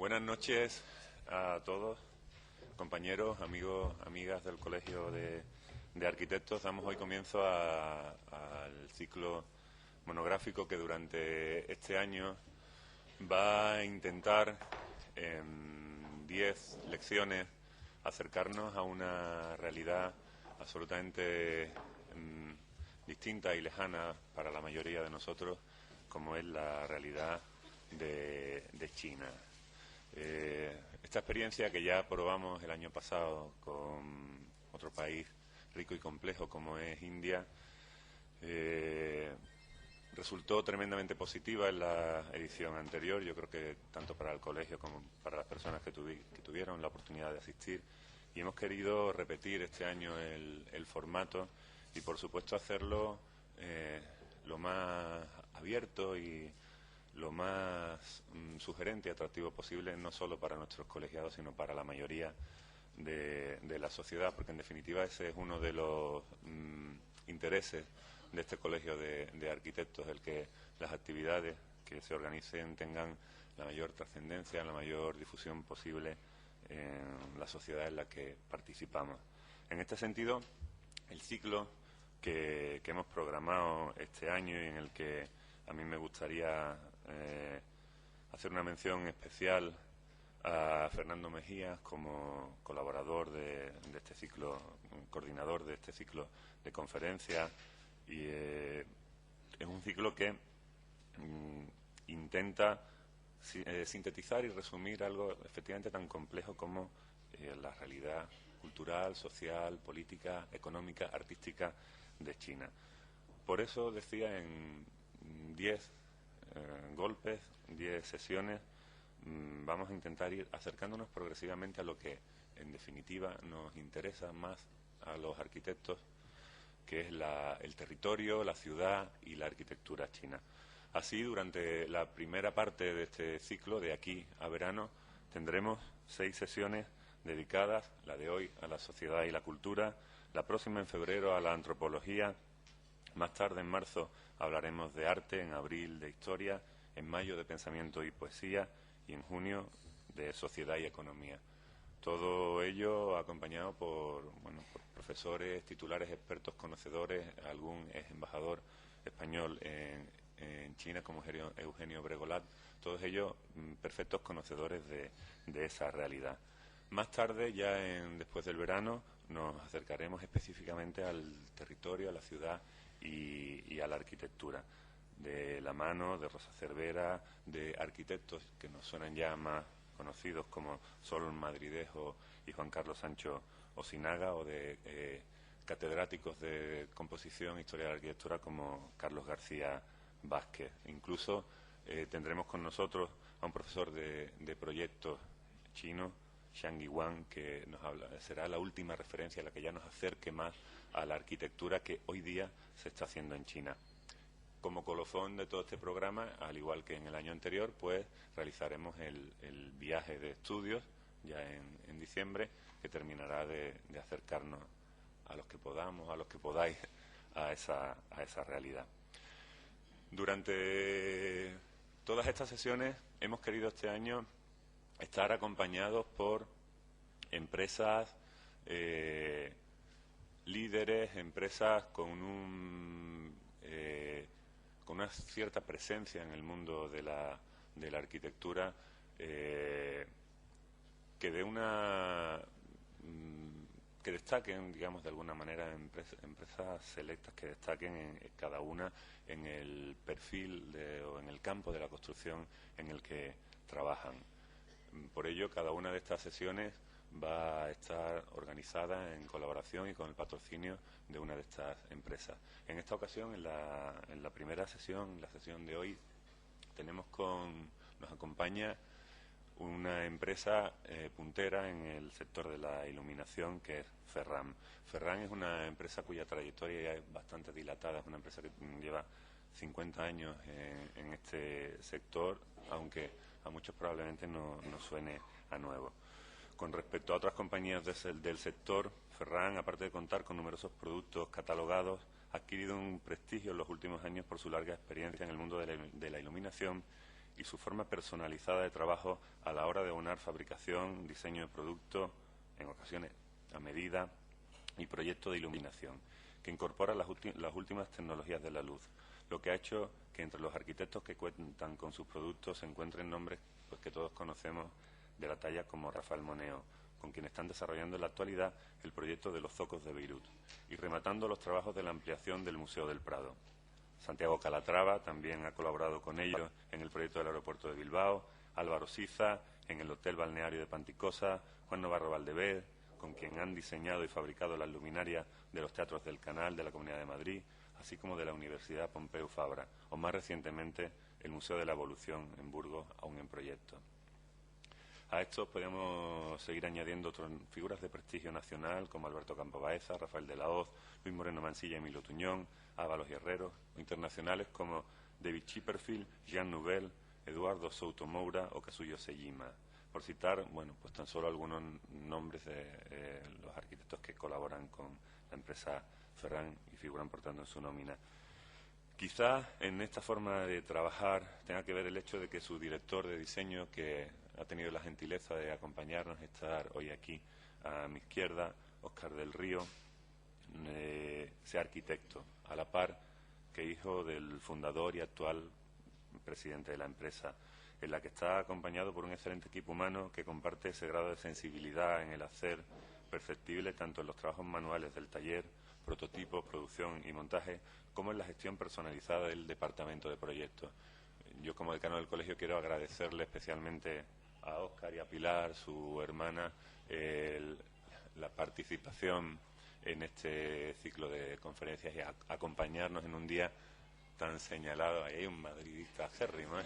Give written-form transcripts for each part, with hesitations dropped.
Buenas noches a todos, compañeros, amigos, amigas del Colegio de Arquitectos. Damos hoy comienzo al ciclo monográfico que durante este año va a intentar en 10 lecciones acercarnos a una realidad absolutamente distinta y lejana para la mayoría de nosotros, como es la realidad de China. Esta experiencia que ya probamos el año pasado con otro país rico y complejo como es India, resultó tremendamente positiva en la edición anterior. Yo creo que tanto para el colegio como para las personas que tuvieron la oportunidad de asistir, y hemos querido repetir este año el formato y por supuesto hacerlo lo más abierto y lo más sugerente y atractivo posible, no solo para nuestros colegiados, sino para la mayoría de la sociedad, porque en definitiva ese es uno de los intereses de este colegio de arquitectos, el que las actividades que se organicen tengan la mayor trascendencia, la mayor difusión posible en la sociedad en la que participamos. En este sentido, el ciclo que hemos programado este año y en el que a mí me gustaría hacer una mención especial a Fernando Mejías como colaborador de este ciclo, coordinador de este ciclo de conferencias, y es un ciclo que intenta sintetizar y resumir algo efectivamente tan complejo como la realidad cultural, social, política, económica, artística de China. Por eso decía, en 10 golpes, 10 sesiones, vamos a intentar ir acercándonos progresivamente a lo que en definitiva nos interesa más a los arquitectos, que es el territorio, la ciudad y la arquitectura china. Así, durante la primera parte de este ciclo, de aquí a verano, tendremos 6 sesiones dedicadas, la de hoy a la sociedad y la cultura, la próxima en febrero a la antropología, más tarde en marzo hablaremos de arte, en abril de historia, en mayo de pensamiento y poesía y en junio de sociedad y economía. Todo ello acompañado por profesores, titulares, expertos, conocedores, algún ex embajador español en China como Eugenio Bregolat, todos ellos perfectos conocedores de esa realidad. Más tarde, ya después del verano, nos acercaremos específicamente al territorio, a la ciudad y a la arquitectura, de la mano de Rosa Cervera, de arquitectos que nos suenan ya más conocidos como Sol Madridejo y Juan Carlos Sancho Osinaga, o de catedráticos de composición e historia de la arquitectura como Carlos García Vázquez. Incluso tendremos con nosotros a un profesor de proyectos chino, Zhang Yiwang, que nos será la última referencia, la que ya nos acerque más a la arquitectura que hoy día se está haciendo en China. Como colofón de todo este programa, al igual que en el año anterior, pues realizaremos el viaje de estudios ya en diciembre, que terminará de acercarnos a los que podamos, a los que podáis, a esa realidad. Durante todas estas sesiones hemos querido este año estar acompañados por empresas líderes, empresas con una cierta presencia en el mundo de la arquitectura, que destaquen, digamos, de alguna manera, empresas selectas que destaquen cada una en el perfil o en el campo de la construcción en el que trabajan. Por ello, cada una de estas sesiones va a estar organizada en colaboración y con el patrocinio de una de estas empresas. En esta ocasión, en la primera sesión, la sesión de hoy, nos acompaña una empresa puntera en el sector de la iluminación, que es Ferran. Ferran es una empresa cuya trayectoria ya es bastante dilatada, es una empresa que lleva 50 años en este sector, aunque a muchos probablemente no suene a nuevo. Con respecto a otras compañías del sector, Ferran, aparte de contar con numerosos productos catalogados, ha adquirido un prestigio en los últimos años por su larga experiencia en el mundo de la iluminación y su forma personalizada de trabajo a la hora de aunar fabricación, diseño de productos, en ocasiones a medida, y proyecto de iluminación, que incorpora las últimas tecnologías de la luz, lo que ha hecho que entre los arquitectos que cuentan con sus productos se encuentren nombres pues, que todos conocemos de la talla como Rafael Moneo, con quien están desarrollando en la actualidad el proyecto de los Zocos de Beirut, y rematando los trabajos de la ampliación del Museo del Prado. Santiago Calatrava también ha colaborado con ellos en el proyecto del aeropuerto de Bilbao, Álvaro Siza en el Hotel Balneario de Panticosa, Juan Navarro Valdevez, con quien han diseñado y fabricado las luminarias de los teatros del Canal de la Comunidad de Madrid, así como de la Universidad Pompeu Fabra, o más recientemente el Museo de la Evolución en Burgos, aún en proyecto. A estos podemos seguir añadiendo otras figuras de prestigio nacional como Alberto Campo Baeza, Rafael de la Hoz, Luis Moreno Mansilla y Emilio Tuñón, Ábalos y Herreros, o internacionales como David Chipperfield, Jean Nouvel, Eduardo Souto Moura o Kazuyo Sejima, por citar, bueno, pues tan solo algunos nombres de los arquitectos que colaboran con la empresa Ferran y figuran por tanto en su nómina. Quizás en esta forma de trabajar tenga que ver el hecho de que su director de diseño, que ha tenido la gentileza de acompañarnos, estar hoy aquí a mi izquierda, Óscar del Río, sea arquitecto, a la par que hijo del fundador y actual presidente de la empresa, en la que está acompañado por un excelente equipo humano que comparte ese grado de sensibilidad en el hacer perceptible tanto en los trabajos manuales del taller, prototipos, producción y montaje, como en la gestión personalizada del departamento de proyectos. Yo, como decano del colegio, quiero agradecerle especialmente a Óscar y a Pilar, su hermana, la participación en este ciclo de conferencias y acompañarnos en un día tan señalado. Ahí hay un madridista acérrimo, ¿eh?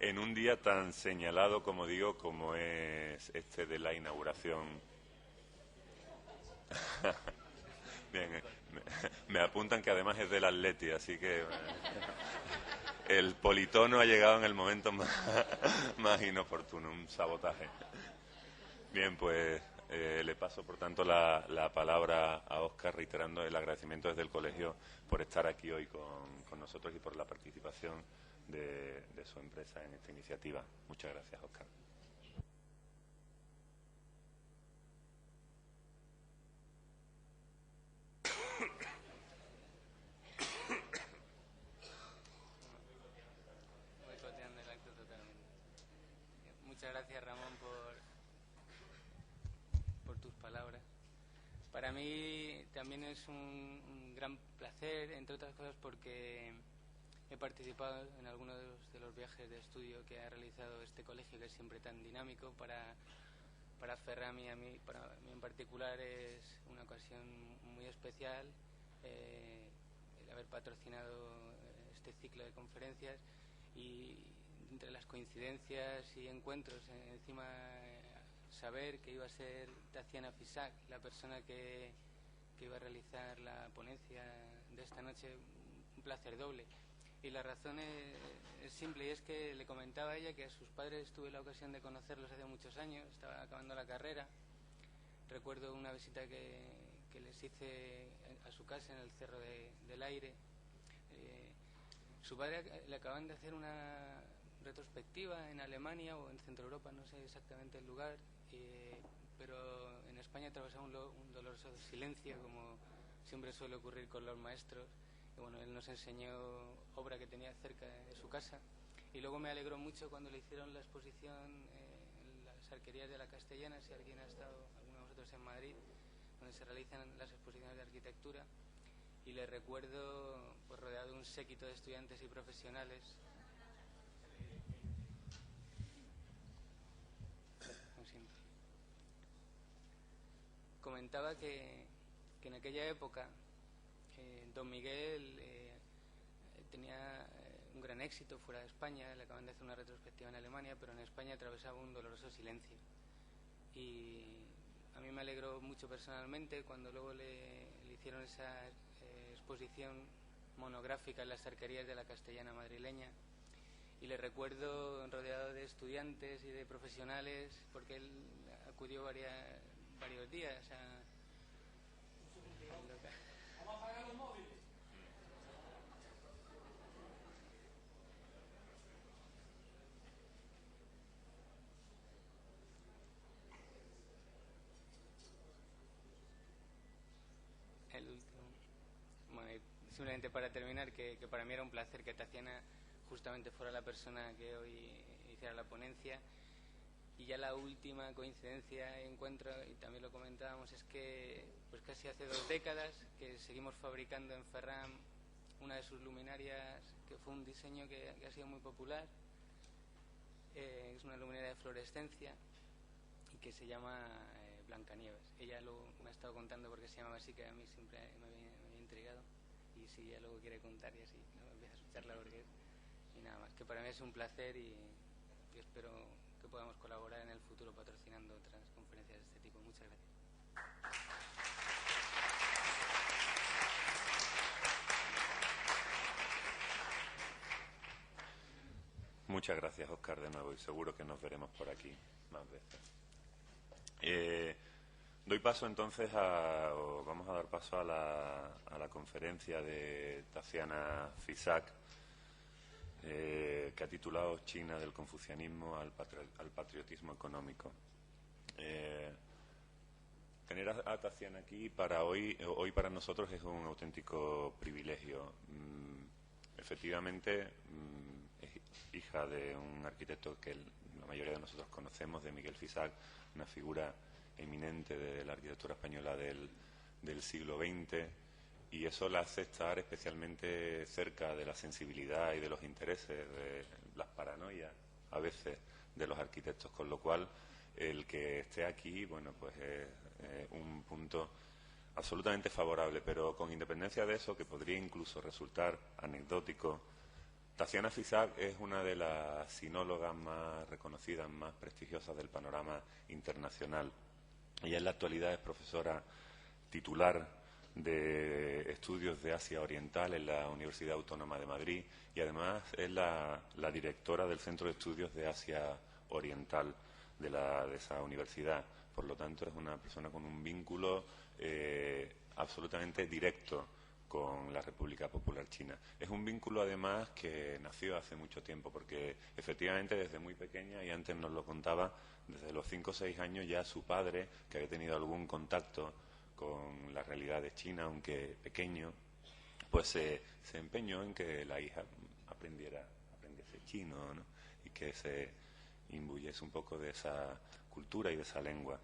En un día tan señalado, como digo, como es este de la inauguración. Bien, me apuntan que además es del Atleti, así que el politono ha llegado en el momento más inoportuno, un sabotaje. Bien, pues le paso por tanto la palabra a Óscar, reiterando el agradecimiento desde el colegio por estar aquí hoy con nosotros y por la participación de su empresa en esta iniciativa. Muchas gracias, Óscar. Muchas gracias, Ramón, por tus palabras. Para mí también es un gran placer, entre otras cosas porque he participado en algunos de los viajes de estudio que ha realizado este colegio, que es siempre tan dinámico. Para Ferran y a mí, para mí en particular, es una ocasión muy especial el haber patrocinado este ciclo de conferencias, y entre las coincidencias y encuentros, encima saber que iba a ser Tatiana Fisac la persona que iba a realizar la ponencia de esta noche, un placer doble. Y la razón es simple, y es que le comentaba a ella que a sus padres tuve la ocasión de conocerlos hace muchos años, estaba acabando la carrera. Recuerdo una visita que les hice a su casa en el Cerro del Aire. Su padre le acaban de hacer una retrospectiva en Alemania o en Centro Europa, no sé exactamente el lugar, pero en España atravesaba un doloroso silencio, como siempre suele ocurrir con los maestros. Y bueno, él nos enseñó obra que tenía cerca de su casa, y luego me alegró mucho cuando le hicieron la exposición en las arquerías de la Castellana, si alguien ha estado, alguno de vosotros, en Madrid, donde se realizan las exposiciones de arquitectura, y le recuerdo pues rodeado de un séquito de estudiantes y profesionales. Comentaba que en aquella época Don Miguel tenía un gran éxito fuera de España, le acaban de hacer una retrospectiva en Alemania, pero en España atravesaba un doloroso silencio. Y a mí me alegró mucho personalmente cuando luego le hicieron esa exposición monográfica en las arquerías de la Castellana madrileña, y le recuerdo rodeado de estudiantes y de profesionales, porque él acudió varios días simplemente para terminar, que para mí era un placer que Tatiana justamente fuera la persona que hoy hiciera la ponencia. Y ya la última coincidencia, encuentro, y también lo comentábamos, es que pues casi hace 2 décadas que seguimos fabricando en Ferran una de sus luminarias, que fue un diseño que ha sido muy popular. Es una luminaria de fluorescencia y que se llama Blancanieves. Ella me ha estado contando porque se llamaba así, que a mí siempre me había intrigado. Y si ella luego quiere contar y así, ¿no? Empieza a escucharla porque y nada más, que para mí es un placer y espero que podamos colaborar en el futuro patrocinando otras conferencias de este tipo. Muchas gracias. Muchas gracias, Óscar, de nuevo, y seguro que nos veremos por aquí más veces. Doy paso entonces vamos a dar paso a la conferencia de Tatiana Fisak, que ha titulado China del confucianismo al patriotismo económico. Tener a Tatiana aquí para hoy para nosotros es un auténtico privilegio. Efectivamente, es hija de un arquitecto que la mayoría de nosotros conocemos, de Miguel Fisak, una figura eminente de la arquitectura española del siglo XX, y eso la hace estar especialmente cerca de la sensibilidad y de los intereses, de las paranoias a veces de los arquitectos, con lo cual el que esté aquí, bueno, pues es un punto absolutamente favorable. Pero con independencia de eso, que podría incluso resultar anecdótico, Tatiana Fisak es una de las sinólogas más reconocidas, más prestigiosas del panorama internacional. Ella en la actualidad es profesora titular de Estudios de Asia Oriental en la Universidad Autónoma de Madrid y además es la directora del Centro de Estudios de Asia Oriental de esa universidad. Por lo tanto, es una persona con un vínculo absolutamente directo con la República Popular China. Es un vínculo, además, que nació hace mucho tiempo, porque efectivamente desde muy pequeña, y antes nos lo contaba, desde los 5 o 6 años ya su padre, que había tenido algún contacto con la realidad de China, aunque pequeño, pues se empeñó en que la hija aprendiese chino, ¿no? Y que se imbuyese un poco de esa cultura y de esa lengua.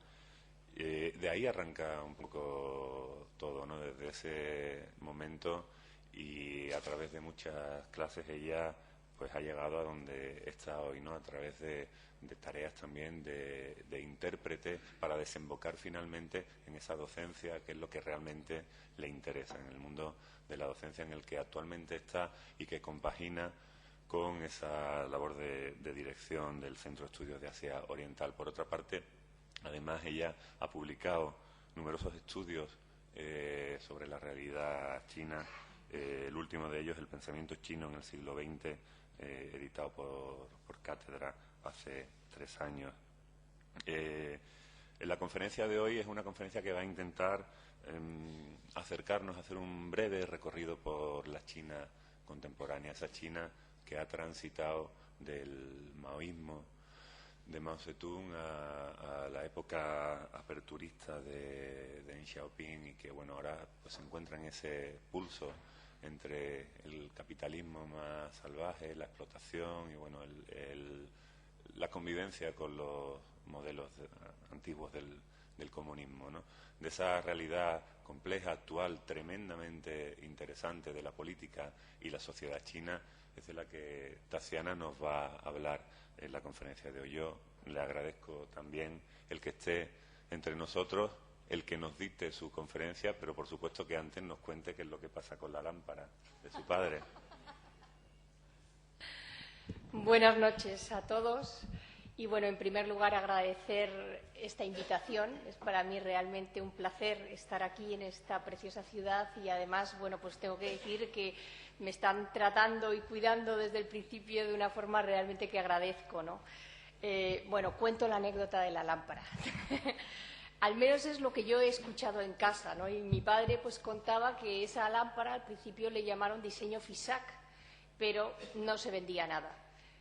De ahí arranca un poco todo, ¿no? Desde ese momento, y a través de muchas clases ella pues ha llegado a donde está hoy, ¿no? A través de tareas también de intérprete, para desembocar finalmente en esa docencia, que es lo que realmente le interesa en el mundo de la docencia en el que actualmente está y que compagina con esa labor de dirección del Centro de Estudios de Asia Oriental. Por otra parte, además, ella ha publicado numerosos estudios sobre la realidad china. El último de ellos, El pensamiento chino en el siglo XX, editado por Cátedra hace 3 años. La conferencia de hoy es una conferencia que va a intentar acercarnos a hacer un breve recorrido por la China contemporánea, esa China que ha transitado del maoísmo de Mao Zedong a la época aperturista de Deng Xiaoping, y que bueno, ahora pues se encuentra en ese pulso entre el capitalismo más salvaje, la explotación y bueno, la convivencia con los modelos antiguos del comunismo, ¿no? De esa realidad compleja, actual, tremendamente interesante de la política y la sociedad china, es de la que Tatiana nos va a hablar en la conferencia de hoy. Yo le agradezco también el que esté entre nosotros, el que nos dicte su conferencia, pero por supuesto que antes nos cuente qué es lo que pasa con la lámpara de su padre. Buenas noches a todos. Y bueno, en primer lugar agradecer esta invitación. Es para mí realmente un placer estar aquí en esta preciosa ciudad, y además, bueno, pues tengo que decir que me están tratando y cuidando desde el principio de una forma realmente que agradezco, ¿no? Bueno, cuento la anécdota de la lámpara. Al menos es lo que yo he escuchado en casa, ¿no? Y mi padre pues contaba que esa lámpara al principio le llamaron diseño Fisak, pero no se vendía nada.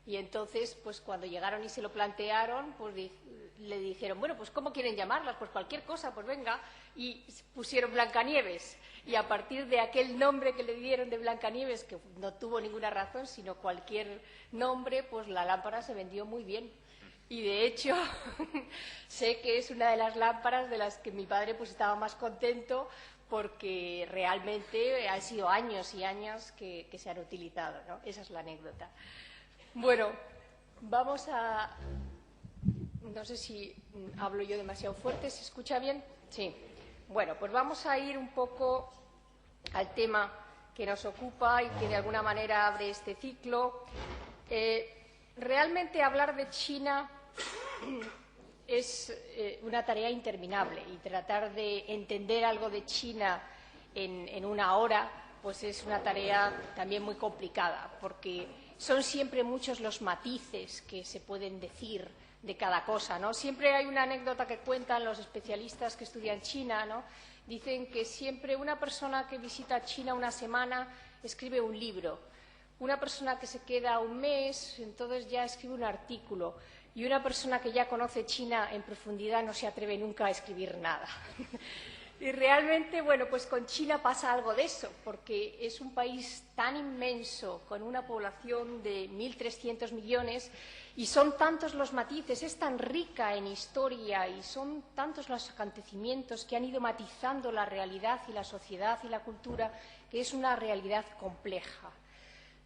Y entonces, pues cuando llegaron y se lo plantearon, pues le dijeron, bueno, pues ¿cómo quieren llamarlas? Pues cualquier cosa, pues venga. Y pusieron Blancanieves. Y a partir de aquel nombre que le dieron de Blancanieves, que no tuvo ninguna razón, sino cualquier nombre, pues la lámpara se vendió muy bien. Y de hecho, sé que es una de las lámparas de las que mi padre pues estaba más contento, porque realmente han sido años y años que se han utilizado, ¿no? Esa es la anécdota. Bueno, vamos a... No sé si hablo yo demasiado fuerte, ¿se escucha bien? Sí. Bueno, pues vamos a ir un poco al tema que nos ocupa y que de alguna manera abre este ciclo. Realmente hablar de China es una tarea interminable, y tratar de entender algo de China en una hora pues es una tarea también muy complicada, porque son siempre muchos los matices que se pueden decir de cada cosa, ¿no? Siempre hay una anécdota que cuentan los especialistas que estudian China, ¿no? Dicen que siempre una persona que visita China una semana escribe un libro, una persona que se queda un mes entonces ya escribe un artículo, y una persona que ya conoce China en profundidad no se atreve nunca a escribir nada. Y realmente, bueno, pues con China pasa algo de eso, porque es un país tan inmenso, con una población de 1.300 millones, y son tantos los matices, es tan rica en historia y son tantos los acontecimientos que han ido matizando la realidad y la sociedad y la cultura, que es una realidad compleja.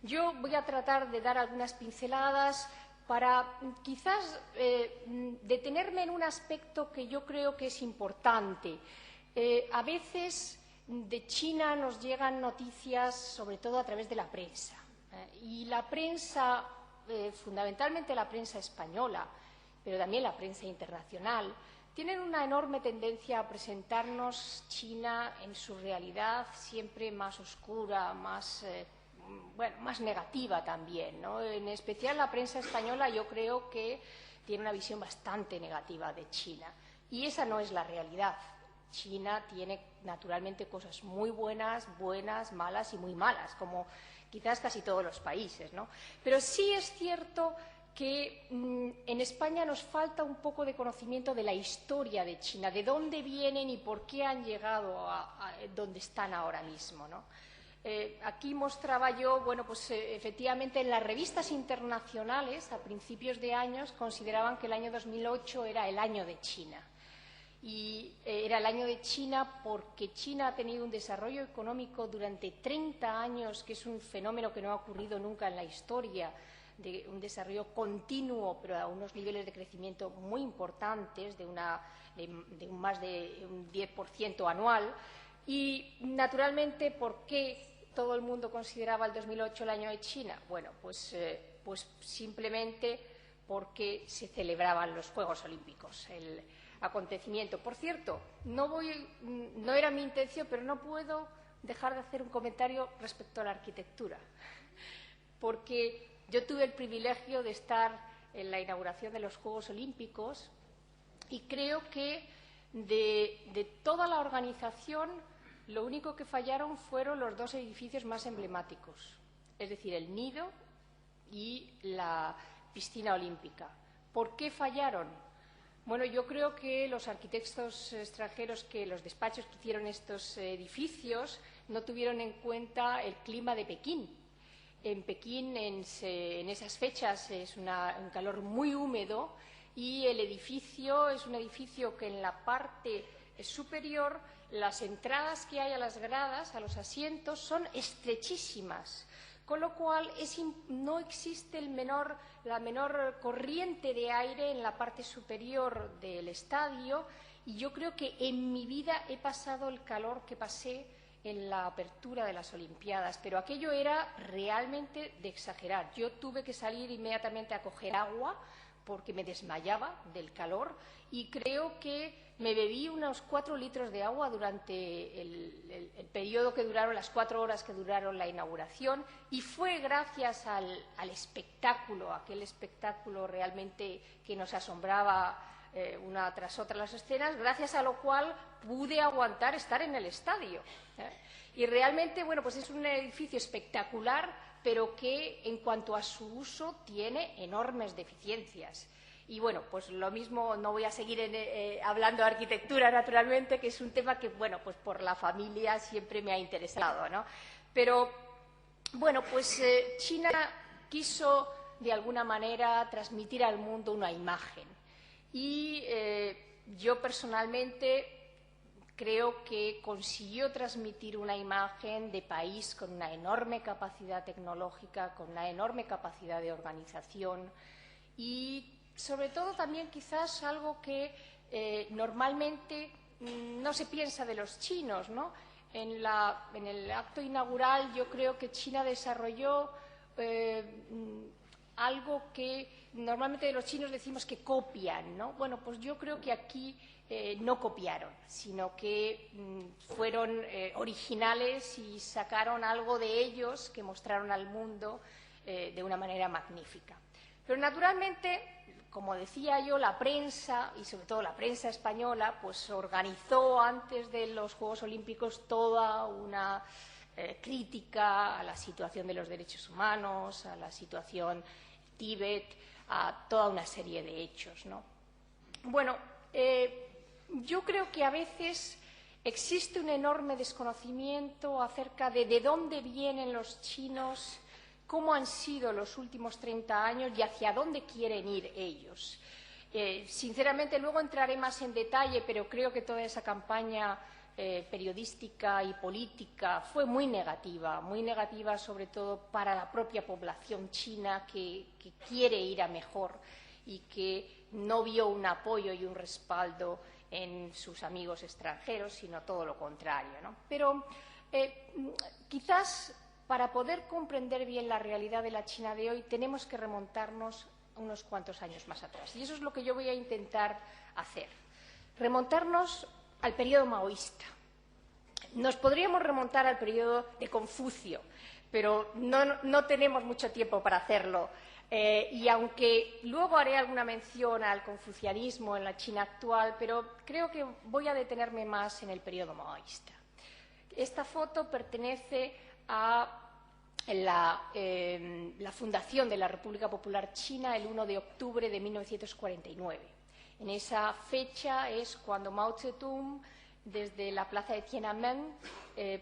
Yo voy a tratar de dar algunas pinceladas para quizás detenerme en un aspecto que yo creo que es importante. A veces de China nos llegan noticias, sobre todo a través de la prensa. Y la prensa, fundamentalmente la prensa española, pero también la prensa internacional, tienen una enorme tendencia a presentarnos China en su realidad siempre más oscura, más negativa también, ¿no? En especial la prensa española yo creo que tiene una visión bastante negativa de China. Y esa no es la realidad. China tiene naturalmente cosas muy buenas, malas y muy malas, como quizás casi todos los países, ¿no? Pero sí es cierto que en España nos falta un poco de conocimiento de la historia de China, de dónde vienen y por qué han llegado a donde están ahora mismo, ¿no? Aquí mostraba yo, bueno, pues efectivamente en las revistas internacionales a principios de años consideraban que el año 2008 era el año de China. Y era el año de China porque China ha tenido un desarrollo económico durante 30 años, que es un fenómeno que no ha ocurrido nunca en la historia, de un desarrollo continuo, pero a unos niveles de crecimiento muy importantes, de más de un 10% anual. Y, naturalmente, ¿por qué todo el mundo consideraba el 2008 el año de China? Bueno, pues simplemente porque se celebraban los Juegos Olímpicos, el acontecimiento. Por cierto, no era mi intención, pero no puedo dejar de hacer un comentario respecto a la arquitectura, porque yo tuve el privilegio de estar en la inauguración de los Juegos Olímpicos y creo que de toda la organización lo único que fallaron fueron los dos edificios más emblemáticos, es decir, el Nido y la piscina olímpica. ¿Por qué fallaron? Bueno, yo creo que los arquitectos extranjeros, los despachos que hicieron estos edificios, no tuvieron en cuenta el clima de Pekín. En Pekín, en esas fechas, es un calor muy húmedo, y el edificio es un edificio que en la parte superior las entradas que hay a las gradas, a los asientos, son estrechísimas, con lo cual no existe la menor corriente de aire en la parte superior del estadio, y yo creo que en mi vida he pasado el calor que pasé en la apertura de las Olimpiadas, pero aquello era realmente de exagerar. Yo tuve que salir inmediatamente a coger agua porque me desmayaba del calor, y creo que me bebí unos 4 litros de agua durante el periodo que duraron, las 4 horas que duraron la inauguración, y fue gracias al espectáculo, aquel espectáculo realmente que nos asombraba una tras otra las escenas, gracias a lo cual pude aguantar estar en el estadio. Y realmente, bueno, pues es un edificio espectacular, pero que en cuanto a su uso tiene enormes deficiencias. Y bueno, pues lo mismo, no voy a seguir hablando de arquitectura, naturalmente, que es un tema que, bueno, pues por la familia siempre me ha interesado, ¿no? Pero, bueno, pues China quiso, de alguna manera, transmitir al mundo una imagen. Y yo, personalmente, creo que consiguió transmitir una imagen de país con una enorme capacidad tecnológica, con una enorme capacidad de organización y, sobre todo, también quizás algo que normalmente no se piensa de los chinos, ¿no? En el acto inaugural yo creo que China desarrolló algo que normalmente de los chinos decimos que copian, ¿no? Bueno, pues yo creo que aquí no copiaron, sino que fueron originales y sacaron algo de ellos que mostraron al mundo de una manera magnífica. Pero, naturalmente, como decía yo, la prensa, y sobre todo la prensa española, pues organizó antes de los Juegos Olímpicos toda una crítica a la situación de los derechos humanos, a la situación Tíbet, a toda una serie de hechos, ¿no? Bueno, yo creo que a veces existe un enorme desconocimiento acerca de dónde vienen los chinos, cómo han sido los últimos 30 años y hacia dónde quieren ir ellos. Sinceramente, luego entraré más en detalle, pero creo que toda esa campaña periodística y política fue muy negativa sobre todo para la propia población china que quiere ir a mejor y que no vio un apoyo y un respaldo en sus amigos extranjeros, sino todo lo contrario, ¿no? Pero quizás para poder comprender bien la realidad de la China de hoy tenemos que remontarnos unos cuantos años más atrás. Y eso es lo que yo voy a intentar hacer. Remontarnos al periodo maoísta. Nos podríamos remontar al periodo de Confucio, pero no tenemos mucho tiempo para hacerlo. Y aunque luego haré alguna mención al confucianismo en la China actual, pero creo que voy a detenerme más en el periodo maoísta. Esta foto pertenece a la fundación de la República Popular China el 1 de octubre de 1949. En esa fecha es cuando Mao Zedong, desde la plaza de Tiananmen,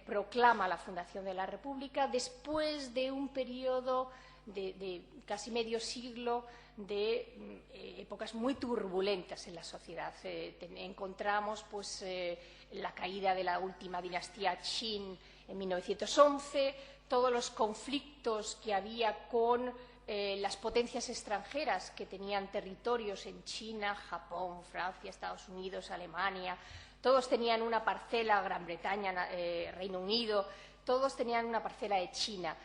proclama la fundación de la República después de un periodo de casi medio siglo de épocas muy turbulentas en la sociedad. Encontramos pues, la caída de la última dinastía Qin en 1911, todos los conflictos que había con las potencias extranjeras que tenían territorios en China, Japón, Francia, Estados Unidos, Alemania. Todos tenían una parcela, Gran Bretaña, Reino Unido, todos tenían una parcela de China.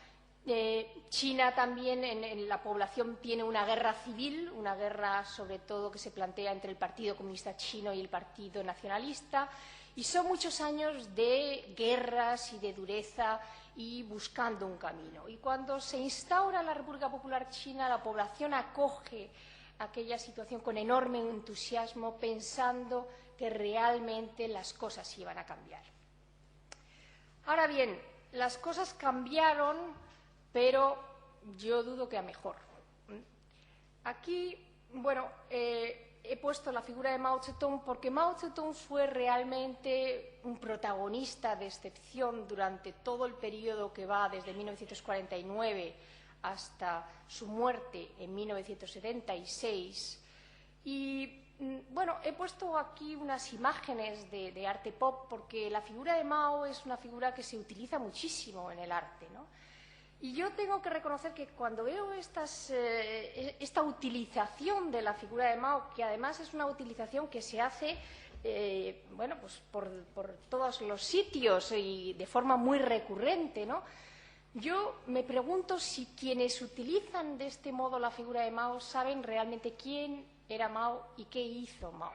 China también en la población tiene una guerra civil, una guerra sobre todo que se plantea entre el Partido Comunista Chino y el Partido Nacionalista, y son muchos años de guerras y de dureza y buscando un camino. Y cuando se instaura la República Popular China, la población acoge aquella situación con enorme entusiasmo, pensando que realmente las cosas iban a cambiar. Ahora bien, las cosas cambiaron, pero yo dudo que a mejor. Aquí, bueno, he puesto la figura de Mao Zedong porque Mao Zedong fue realmente un protagonista de excepción durante todo el periodo que va desde 1949 hasta su muerte en 1976. Y, bueno, he puesto aquí unas imágenes de arte pop porque la figura de Mao es una figura que se utiliza muchísimo en el arte, ¿no? Y yo tengo que reconocer que cuando veo esta utilización de la figura de Mao, que además es una utilización que se hace bueno, pues por todos los sitios y de forma muy recurrente, ¿no? Yo me pregunto si quienes utilizan de este modo la figura de Mao saben realmente quién era Mao y qué hizo Mao.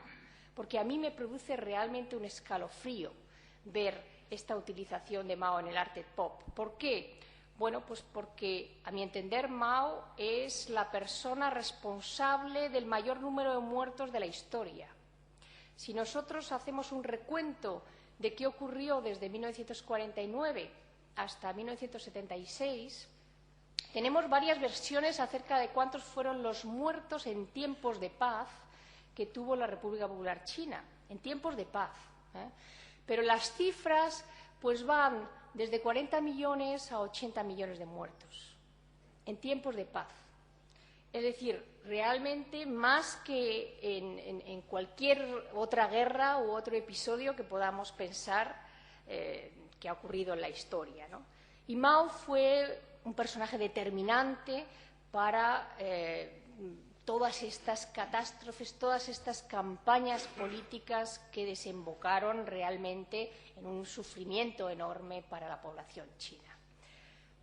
Porque a mí me produce realmente un escalofrío ver esta utilización de Mao en el arte pop. ¿Por qué? Bueno, pues porque, a mi entender, Mao es la persona responsable del mayor número de muertos de la historia. Si nosotros hacemos un recuento de qué ocurrió desde 1949 hasta 1976, tenemos varias versiones acerca de cuántos fueron los muertos en tiempos de paz que tuvo la República Popular China, en tiempos de paz. Pero las cifras pues van desde 40 millones a 80 millones de muertos en tiempos de paz. Es decir, realmente más que en cualquier otra guerra u otro episodio que podamos pensar que ha ocurrido en la historia, ¿no? Y Mao fue un personaje determinante para todas estas catástrofes, todas estas campañas políticas que desembocaron realmente en un sufrimiento enorme para la población china.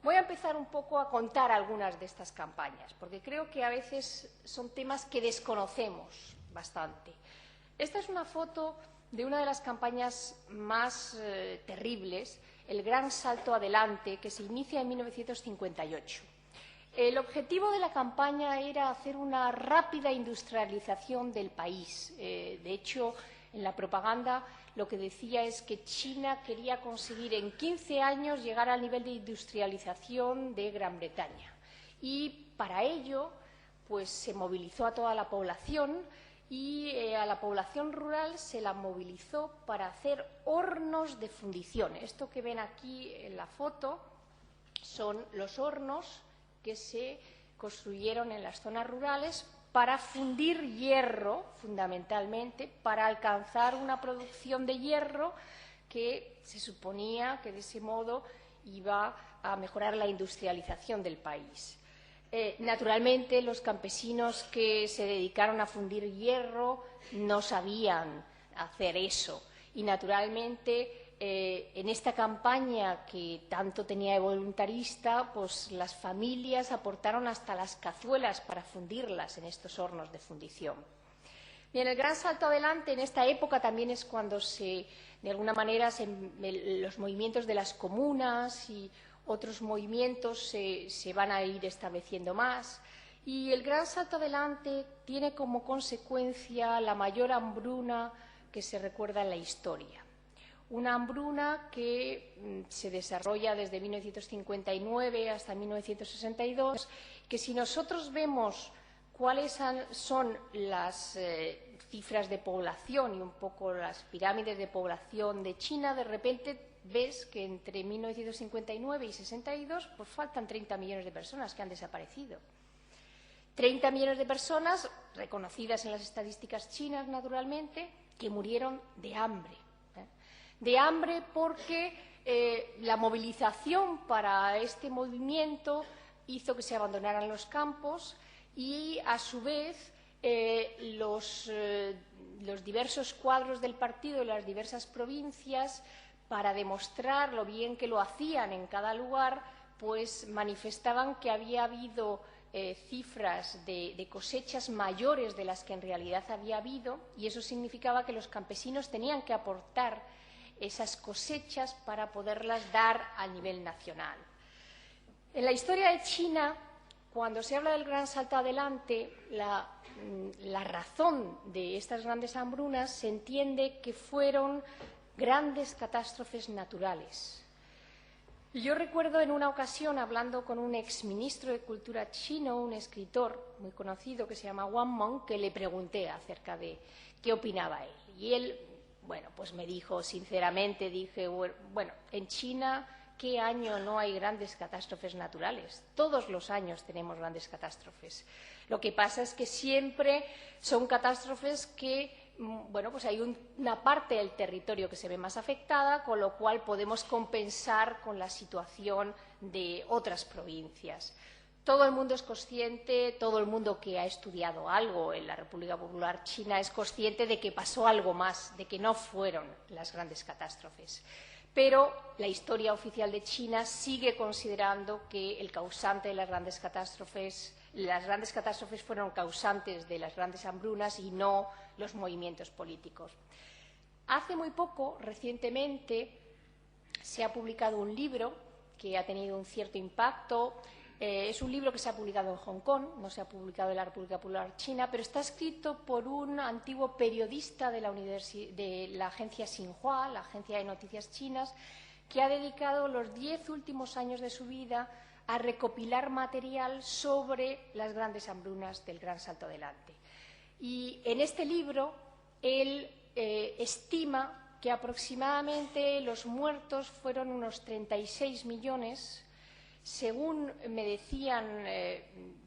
Voy a empezar un poco a contar algunas de estas campañas, porque creo que a veces son temas que desconocemos bastante. Esta es una foto de una de las campañas más terribles, el Gran Salto Adelante, que se inicia en 1958. El objetivo de la campaña era hacer una rápida industrialización del país. De hecho, en la propaganda lo que decía es que China quería conseguir en 15 años llegar al nivel de industrialización de Gran Bretaña. Y para ello, pues se movilizó a toda la población y a la población rural se la movilizó para hacer hornos de fundición. Esto que ven aquí en la foto son los hornos que se construyeron en las zonas rurales para fundir hierro, fundamentalmente, para alcanzar una producción de hierro que se suponía que de ese modo iba a mejorar la industrialización del país. Naturalmente, los campesinos que se dedicaron a fundir hierro no sabían hacer eso y, naturalmente, en esta campaña que tanto tenía de voluntarista, pues las familias aportaron hasta las cazuelas para fundirlas en estos hornos de fundición. Bien, el Gran Salto Adelante en esta época también es cuando de alguna manera los movimientos de las comunas y otros movimientos se van a ir estableciendo más. Y el Gran Salto Adelante tiene como consecuencia la mayor hambruna que se recuerda en la historia. Una hambruna que se desarrolla desde 1959 hasta 1962, que si nosotros vemos cuáles son las cifras de población y un poco las pirámides de población de China, de repente ves que entre 1959 y 62 pues faltan 30 millones de personas que han desaparecido. 30 millones de personas reconocidas en las estadísticas chinas, naturalmente, que murieron de hambre. De hambre porque la movilización para este movimiento hizo que se abandonaran los campos y, a su vez, los diversos cuadros del partido de las diversas provincias, para demostrar lo bien que lo hacían en cada lugar, pues manifestaban que había habido cifras de cosechas mayores de las que en realidad había habido, y eso significaba que los campesinos tenían que aportar esas cosechas para poderlas dar a nivel nacional. En la historia de China, cuando se habla del Gran Salto Adelante, la razón de estas grandes hambrunas se entiende que fueron grandes catástrofes naturales. Yo recuerdo en una ocasión, hablando con un exministro de Cultura chino, un escritor muy conocido que se llama Wang Meng, que le pregunté acerca de qué opinaba él. Y él, bueno, pues me dijo, sinceramente, dije, bueno, en China, ¿qué año no hay grandes catástrofes naturales? Todos los años tenemos grandes catástrofes. Lo que pasa es que siempre son catástrofes que, bueno, pues hay una parte del territorio que se ve más afectada, con lo cual podemos compensar con la situación de otras provincias. Todo el mundo es consciente, todo el mundo que ha estudiado algo en la República Popular China es consciente de que pasó algo más, de que no fueron las grandes catástrofes. Pero la historia oficial de China sigue considerando que el causante de las grandes catástrofes fueron causantes de las grandes hambrunas y no los movimientos políticos. Hace muy poco, recientemente, se ha publicado un libro que ha tenido un cierto impacto. Es un libro que se ha publicado en Hong Kong, no se ha publicado en la República Popular China, pero está escrito por un antiguo periodista de la agencia Xinhua, la agencia de noticias chinas, que ha dedicado los 10 últimos años de su vida a recopilar material sobre las grandes hambrunas del Gran Salto Adelante. Y en este libro él estima que aproximadamente los muertos fueron unos 36 millones. Según me decían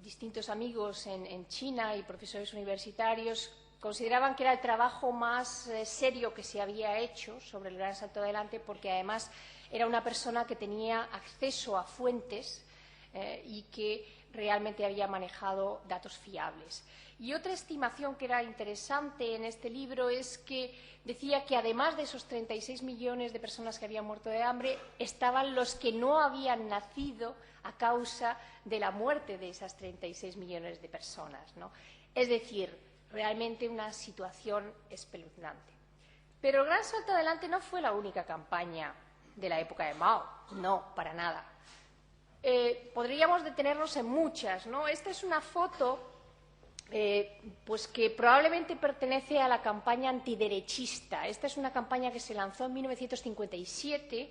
distintos amigos en China y profesores universitarios, consideraban que era el trabajo más serio que se había hecho sobre el Gran Salto Adelante, porque además era una persona que tenía acceso a fuentes y que realmente había manejado datos fiables. Y otra estimación que era interesante en este libro es que decía que además de esos 36 millones de personas que habían muerto de hambre, estaban los que no habían nacido a causa de la muerte de esas 36 millones de personas, ¿no? Es decir, realmente una situación espeluznante. Pero el Gran Salto Adelante no fue la única campaña de la época de Mao, no, para nada. Podríamos detenernos en muchas, ¿no? Esta es una foto pues que probablemente pertenece a la campaña antiderechista. Esta es una campaña que se lanzó en 1957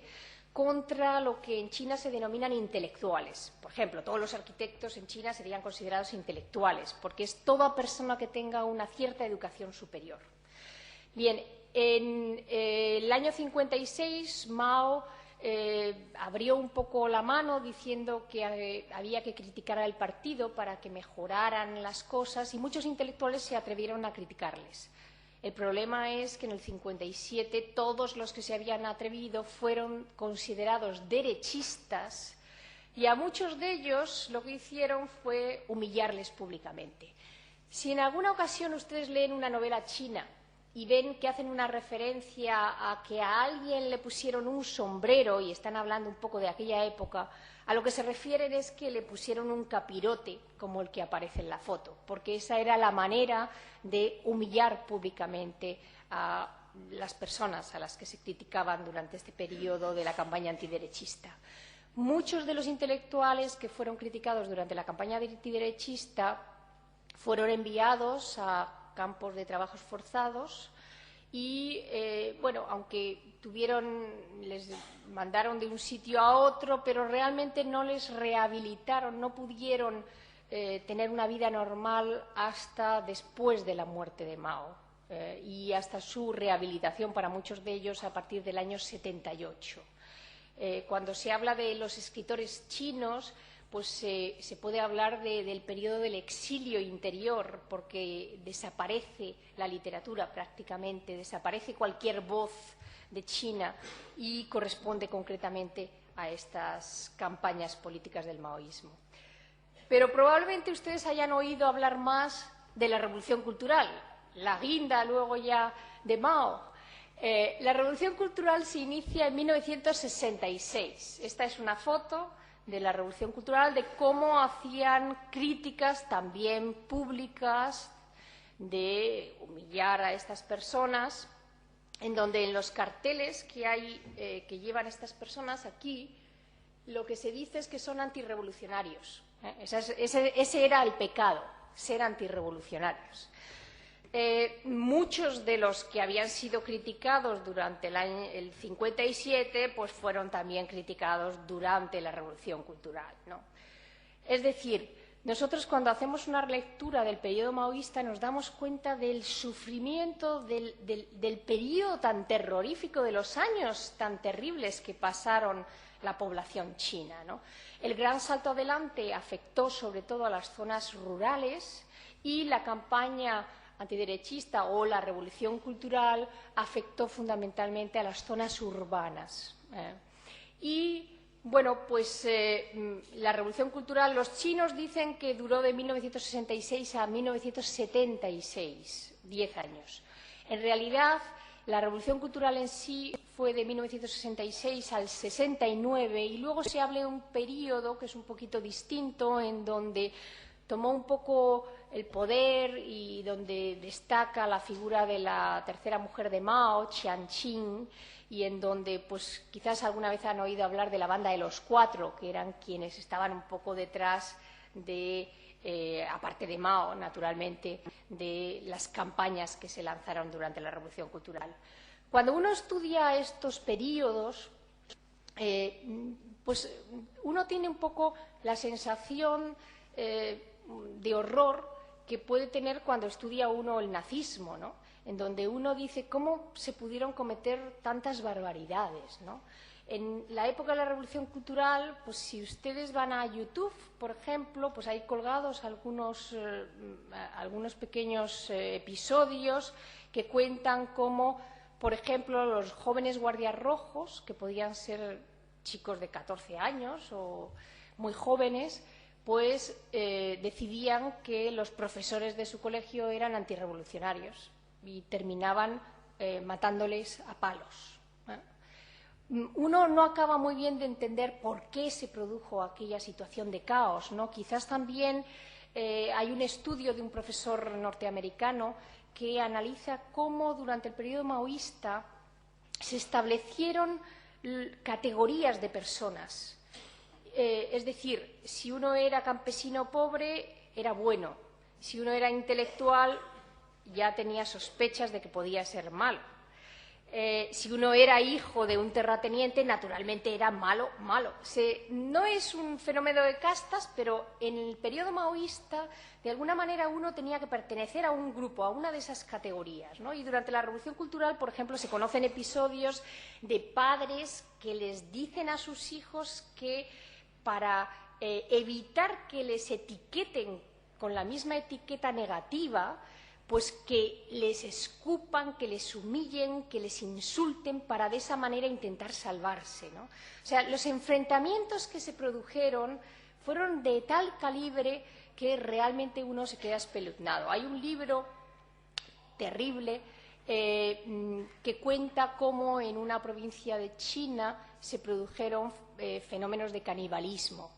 contra lo que en China se denominan intelectuales. Por ejemplo, todos los arquitectos en China serían considerados intelectuales, porque es toda persona que tenga una cierta educación superior. Bien, en el año 56 Mao abrió un poco la mano diciendo que había que criticar al partido para que mejoraran las cosas, y muchos intelectuales se atrevieron a criticarles. El problema es que en el 57 todos los que se habían atrevido fueron considerados derechistas, y a muchos de ellos lo que hicieron fue humillarles públicamente. Si en alguna ocasión ustedes leen una novela china y ven que hacen una referencia a que a alguien le pusieron un sombrero, y están hablando un poco de aquella época, a lo que se refieren es que le pusieron un capirote como el que aparece en la foto, porque esa era la manera de humillar públicamente a las personas a las que se criticaban durante este periodo de la campaña antiderechista. Muchos de los intelectuales que fueron criticados durante la campaña antiderechista fueron enviados a campos de trabajos forzados y, bueno, aunque les mandaron de un sitio a otro, pero realmente no les rehabilitaron, no pudieron tener una vida normal hasta después de la muerte de Mao y hasta su rehabilitación para muchos de ellos a partir del año 78. Cuando se habla de los escritores chinos, pues se puede hablar del periodo del exilio interior, porque desaparece la literatura prácticamente, desaparece cualquier voz de China y corresponde concretamente a estas campañas políticas del maoísmo. Pero probablemente ustedes hayan oído hablar más de la Revolución Cultural, la guinda luego ya de Mao. La Revolución Cultural se inicia en 1966. Esta es una foto de la Revolución Cultural, de cómo hacían críticas también públicas de humillar a estas personas, en donde en los carteles que hay que llevan estas personas aquí, lo que se dice es que son antirrevolucionarios. Ese era el pecado, ser antirrevolucionarios. Muchos de los que habían sido criticados durante el 57 pues fueron también criticados durante la Revolución Cultural, ¿no? Es decir, nosotros cuando hacemos una lectura del periodo maoísta nos damos cuenta del sufrimiento del periodo tan terrorífico, de los años tan terribles que pasaron la población china, ¿no? El Gran Salto Adelante afectó sobre todo a las zonas rurales, y la campaña antiderechista o la Revolución Cultural afectó fundamentalmente a las zonas urbanas. Y, bueno, pues la Revolución Cultural, los chinos dicen que duró de 1966 a 1976, 10 años. En realidad, la Revolución Cultural en sí fue de 1966 al 69, y luego se habla de un periodo que es un poquito distinto, en donde tomó un poco el poder y donde destaca la figura de la tercera mujer de Mao, Chiang Ching, y en donde pues quizás alguna vez han oído hablar de la banda de los cuatro, que eran quienes estaban un poco detrás de, aparte de Mao, naturalmente, de las campañas que se lanzaron durante la Revolución Cultural. Cuando uno estudia estos periodos, pues uno tiene un poco la sensación de horror que puede tener cuando estudia uno el nazismo, ¿no? En donde uno dice cómo se pudieron cometer tantas barbaridades, ¿no? En la época de la Revolución Cultural, pues si ustedes van a YouTube, por ejemplo, pues hay colgados algunos pequeños episodios que cuentan cómo, por ejemplo, los jóvenes guardias rojos, que podían ser chicos de 14 años o muy jóvenes, pues decidían que los profesores de su colegio eran antirrevolucionarios y terminaban matándoles a palos. Uno no acaba muy bien de entender por qué se produjo aquella situación de caos, ¿no? Quizás también hay un estudio de un profesor norteamericano que analiza cómo durante el periodo maoísta se establecieron categorías de personas. Es decir, si uno era campesino pobre, era bueno. Si uno era intelectual, ya tenía sospechas de que podía ser malo. Si uno era hijo de un terrateniente, naturalmente era malo. No es un fenómeno de castas, pero en el periodo maoísta, de alguna manera, uno tenía que pertenecer a un grupo, a una de esas categorías, ¿no? Y durante la Revolución Cultural, por ejemplo, se conocen episodios de padres que les dicen a sus hijos que para evitar que les etiqueten con la misma etiqueta negativa, pues que les escupan, que les humillen, que les insulten para de esa manera intentar salvarse, ¿no? O sea, los enfrentamientos que se produjeron fueron de tal calibre que realmente uno se queda espeluznado. Hay un libro terrible que cuenta cómo en una provincia de China se produjeron fenómenos de canibalismo.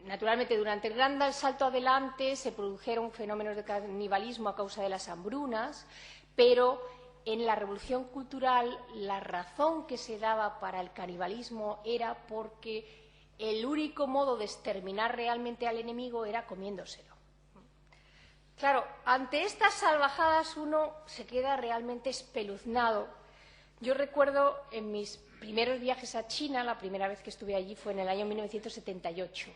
Naturalmente, durante el gran salto adelante se produjeron fenómenos de canibalismo a causa de las hambrunas, pero en la Revolución Cultural la razón que se daba para el canibalismo era porque el único modo de exterminar realmente al enemigo era comiéndoselo. Claro, ante estas salvajadas uno se queda realmente espeluznado. Yo recuerdo en mis primeros viajes a China, la primera vez que estuve allí fue en el año 1978.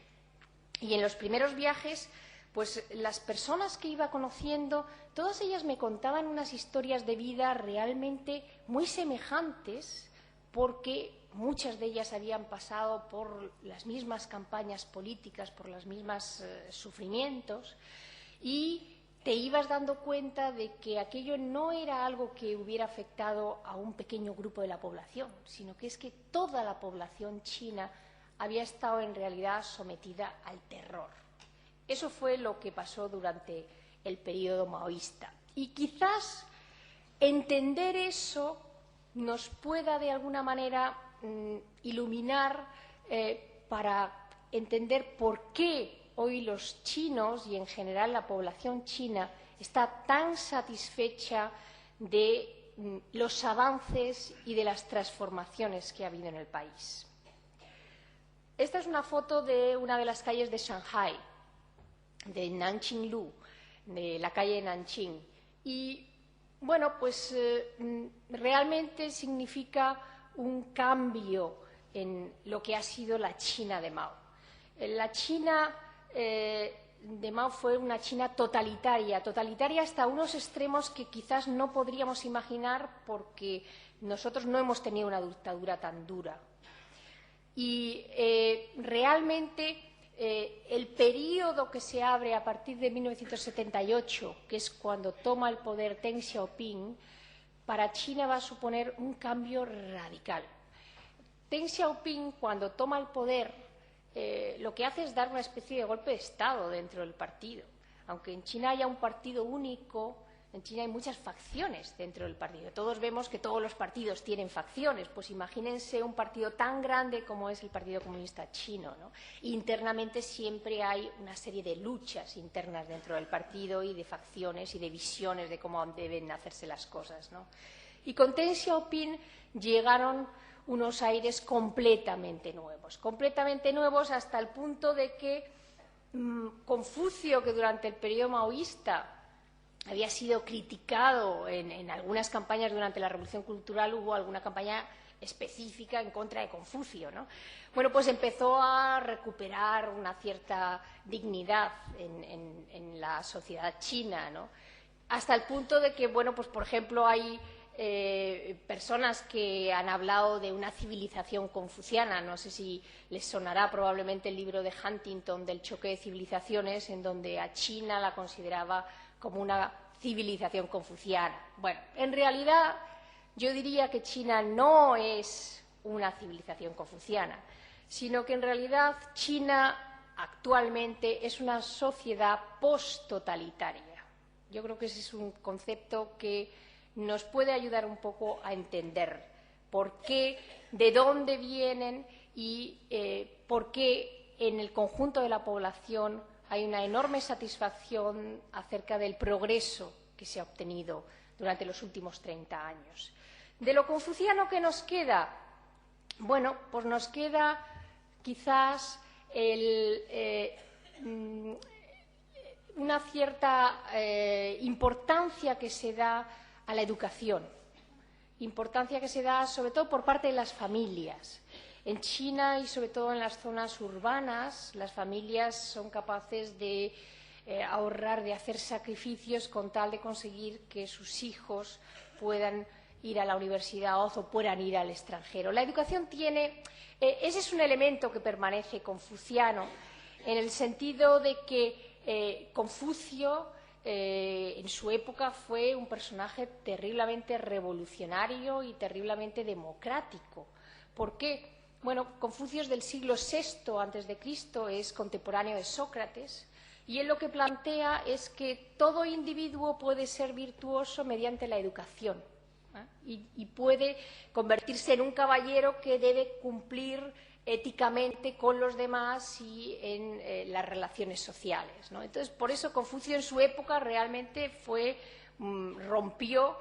Y en los primeros viajes, pues las personas que iba conociendo, todas ellas me contaban unas historias de vida realmente muy semejantes, porque muchas de ellas habían pasado por las mismas campañas políticas, por los mismos sufrimientos, y te ibas dando cuenta de que aquello no era algo que hubiera afectado a un pequeño grupo de la población, sino que es que toda la población china había estado en realidad sometida al terror. Eso fue lo que pasó durante el periodo maoísta. Y quizás entender eso nos pueda de alguna manera iluminar para entender por qué hoy los chinos y en general la población china está tan satisfecha de los avances y de las transformaciones que ha habido en el país. Esta es una foto de una de las calles de Shanghái, de Nanqinglu, de la calle de Nanjing. Y, bueno, pues realmente significa un cambio en lo que ha sido la China de Mao. La China de Mao fue una China totalitaria hasta unos extremos que quizás no podríamos imaginar porque nosotros no hemos tenido una dictadura tan dura. Y realmente el período que se abre a partir de 1978, que es cuando toma el poder Deng Xiaoping, para China va a suponer un cambio radical. Deng Xiaoping, cuando toma el poder, lo que hace es dar una especie de golpe de Estado dentro del partido. Aunque en China haya un partido único, en China hay muchas facciones dentro del partido. Todos vemos que todos los partidos tienen facciones. Pues imagínense un partido tan grande como es el Partido Comunista Chino, ¿no? Internamente siempre hay una serie de luchas internas dentro del partido y de facciones y de visiones de cómo deben hacerse las cosas, ¿no? Y con Deng Xiaoping llegaron unos aires completamente nuevos hasta el punto de que Confucio, que durante el periodo maoísta había sido criticado en algunas campañas durante la Revolución Cultural, hubo alguna campaña específica en contra de Confucio, ¿no? Bueno, pues empezó a recuperar una cierta dignidad en la sociedad china, ¿no? Hasta el punto de que, bueno, pues por ejemplo hay personas que han hablado de una civilización confuciana. No sé si les sonará probablemente el libro de Huntington del choque de civilizaciones, en donde a China la consideraba como una civilización confuciana. Bueno, en realidad yo diría que China no es una civilización confuciana, sino que en realidad China actualmente es una sociedad posttotalitaria. Yo creo que ese es un concepto que nos puede ayudar un poco a entender por qué, de dónde vienen y por qué en el conjunto de la población hay una enorme satisfacción acerca del progreso que se ha obtenido durante los últimos 30 años. De lo confuciano, ¿qué nos queda? Bueno, pues nos queda quizás una cierta importancia que se da a la educación, importancia que se da sobre todo por parte de las familias. En China y sobre todo en las zonas urbanas, las familias son capaces de ahorrar, de hacer sacrificios con tal de conseguir que sus hijos puedan ir a la universidad o puedan ir al extranjero. La educación tiene, ese es un elemento que permanece confuciano, en el sentido de que Confucio en su época fue un personaje terriblemente revolucionario y terriblemente democrático. ¿Por qué? Bueno, Confucio es del siglo VI a.C., es contemporáneo de Sócrates, y él lo que plantea es que todo individuo puede ser virtuoso mediante la educación, ¿eh? y puede convertirse en un caballero que debe cumplir éticamente con los demás y en las relaciones sociales, ¿no? Entonces, por eso Confucio en su época realmente rompió,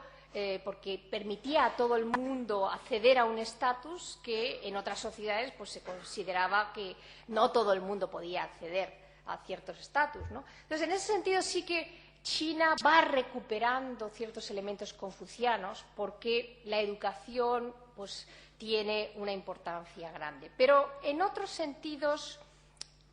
porque permitía a todo el mundo acceder a un estatus que en otras sociedades pues, se consideraba que no todo el mundo podía acceder a ciertos estatus, ¿no? Entonces, en ese sentido sí que China va recuperando ciertos elementos confucianos porque la educación pues, tiene una importancia grande. Pero en otros sentidos,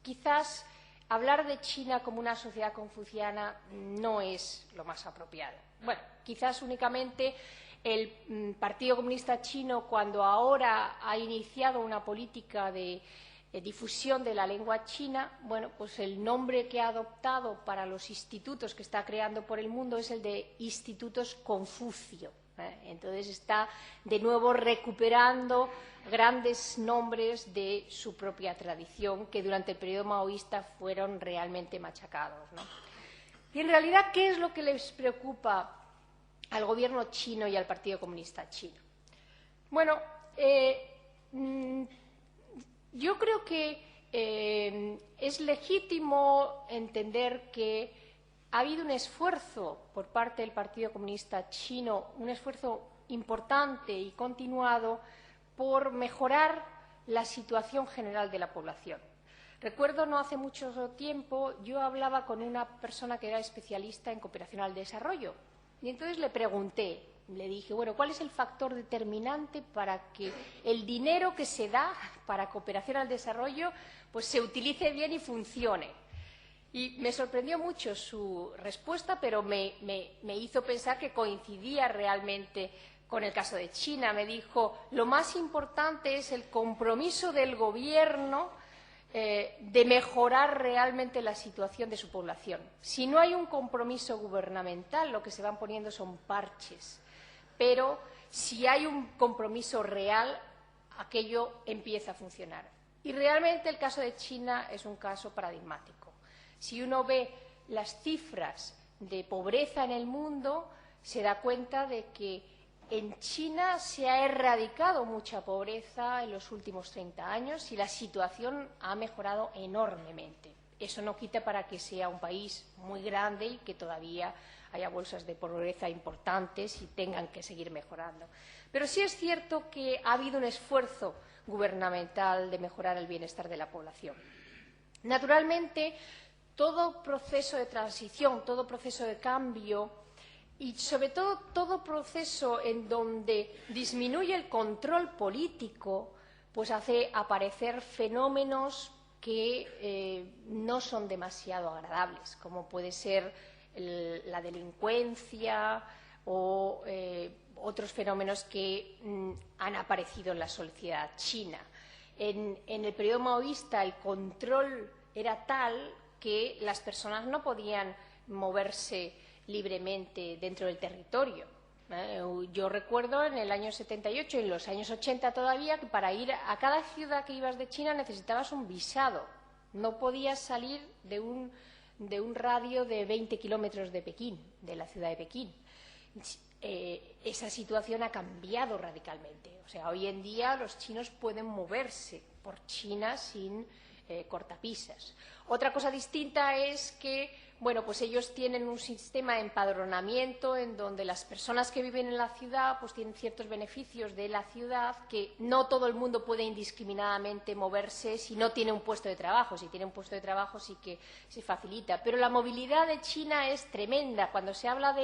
quizás hablar de China como una sociedad confuciana no es lo más apropiado. Bueno, quizás únicamente el Partido Comunista Chino, cuando ahora ha iniciado una política de difusión de la lengua china, bueno, pues el nombre que ha adoptado para los institutos que está creando por el mundo es el de Institutos Confucio. Entonces está de nuevo recuperando grandes nombres de su propia tradición que durante el periodo maoísta fueron realmente machacados, ¿no? Y en realidad, ¿qué es lo que les preocupa al gobierno chino y al Partido Comunista Chino? Bueno, yo creo que es legítimo entender que ha habido un esfuerzo por parte del Partido Comunista Chino, un esfuerzo importante y continuado por mejorar la situación general de la población. Recuerdo no hace mucho tiempo, yo hablaba con una persona que era especialista en cooperación al desarrollo y entonces le pregunté, le dije, bueno, ¿cuál es el factor determinante para que el dinero que se da para cooperación al desarrollo pues se utilice bien y funcione? Y me sorprendió mucho su respuesta, pero me hizo pensar que coincidía realmente con el caso de China. Me dijo, lo más importante es el compromiso del gobierno de mejorar realmente la situación de su población. Si no hay un compromiso gubernamental, lo que se van poniendo son parches. Pero si hay un compromiso real, aquello empieza a funcionar. Y realmente el caso de China es un caso paradigmático. Si uno ve las cifras de pobreza en el mundo, se da cuenta de que en China se ha erradicado mucha pobreza en los últimos 30 años y la situación ha mejorado enormemente. Eso no quita para que sea un país muy grande y que todavía haya bolsas de pobreza importantes y tengan que seguir mejorando. Pero sí es cierto que ha habido un esfuerzo gubernamental de mejorar el bienestar de la población. Naturalmente, todo proceso de transición, todo proceso de cambio y sobre todo proceso en donde disminuye el control político, pues hace aparecer fenómenos que no son demasiado agradables, como puede ser la delincuencia o otros fenómenos que han aparecido en la sociedad china. En el periodo maoísta el control era tal que las personas no podían moverse libremente dentro del territorio. Yo recuerdo en el año 78 y en los años 80 todavía que para ir a cada ciudad que ibas de China necesitabas un visado. No podías salir de un radio de 20 kilómetros de Pekín, de la ciudad de Pekín. Esa situación ha cambiado radicalmente. O sea, hoy en día los chinos pueden moverse por China sin cortapisas. Otra cosa distinta es que pues ellos tienen un sistema de empadronamiento en donde las personas que viven en la ciudad pues tienen ciertos beneficios de la ciudad que no todo el mundo puede indiscriminadamente moverse si no tiene un puesto de trabajo. Si tiene un puesto de trabajo sí que se facilita. Pero la movilidad de China es tremenda. Cuando se habla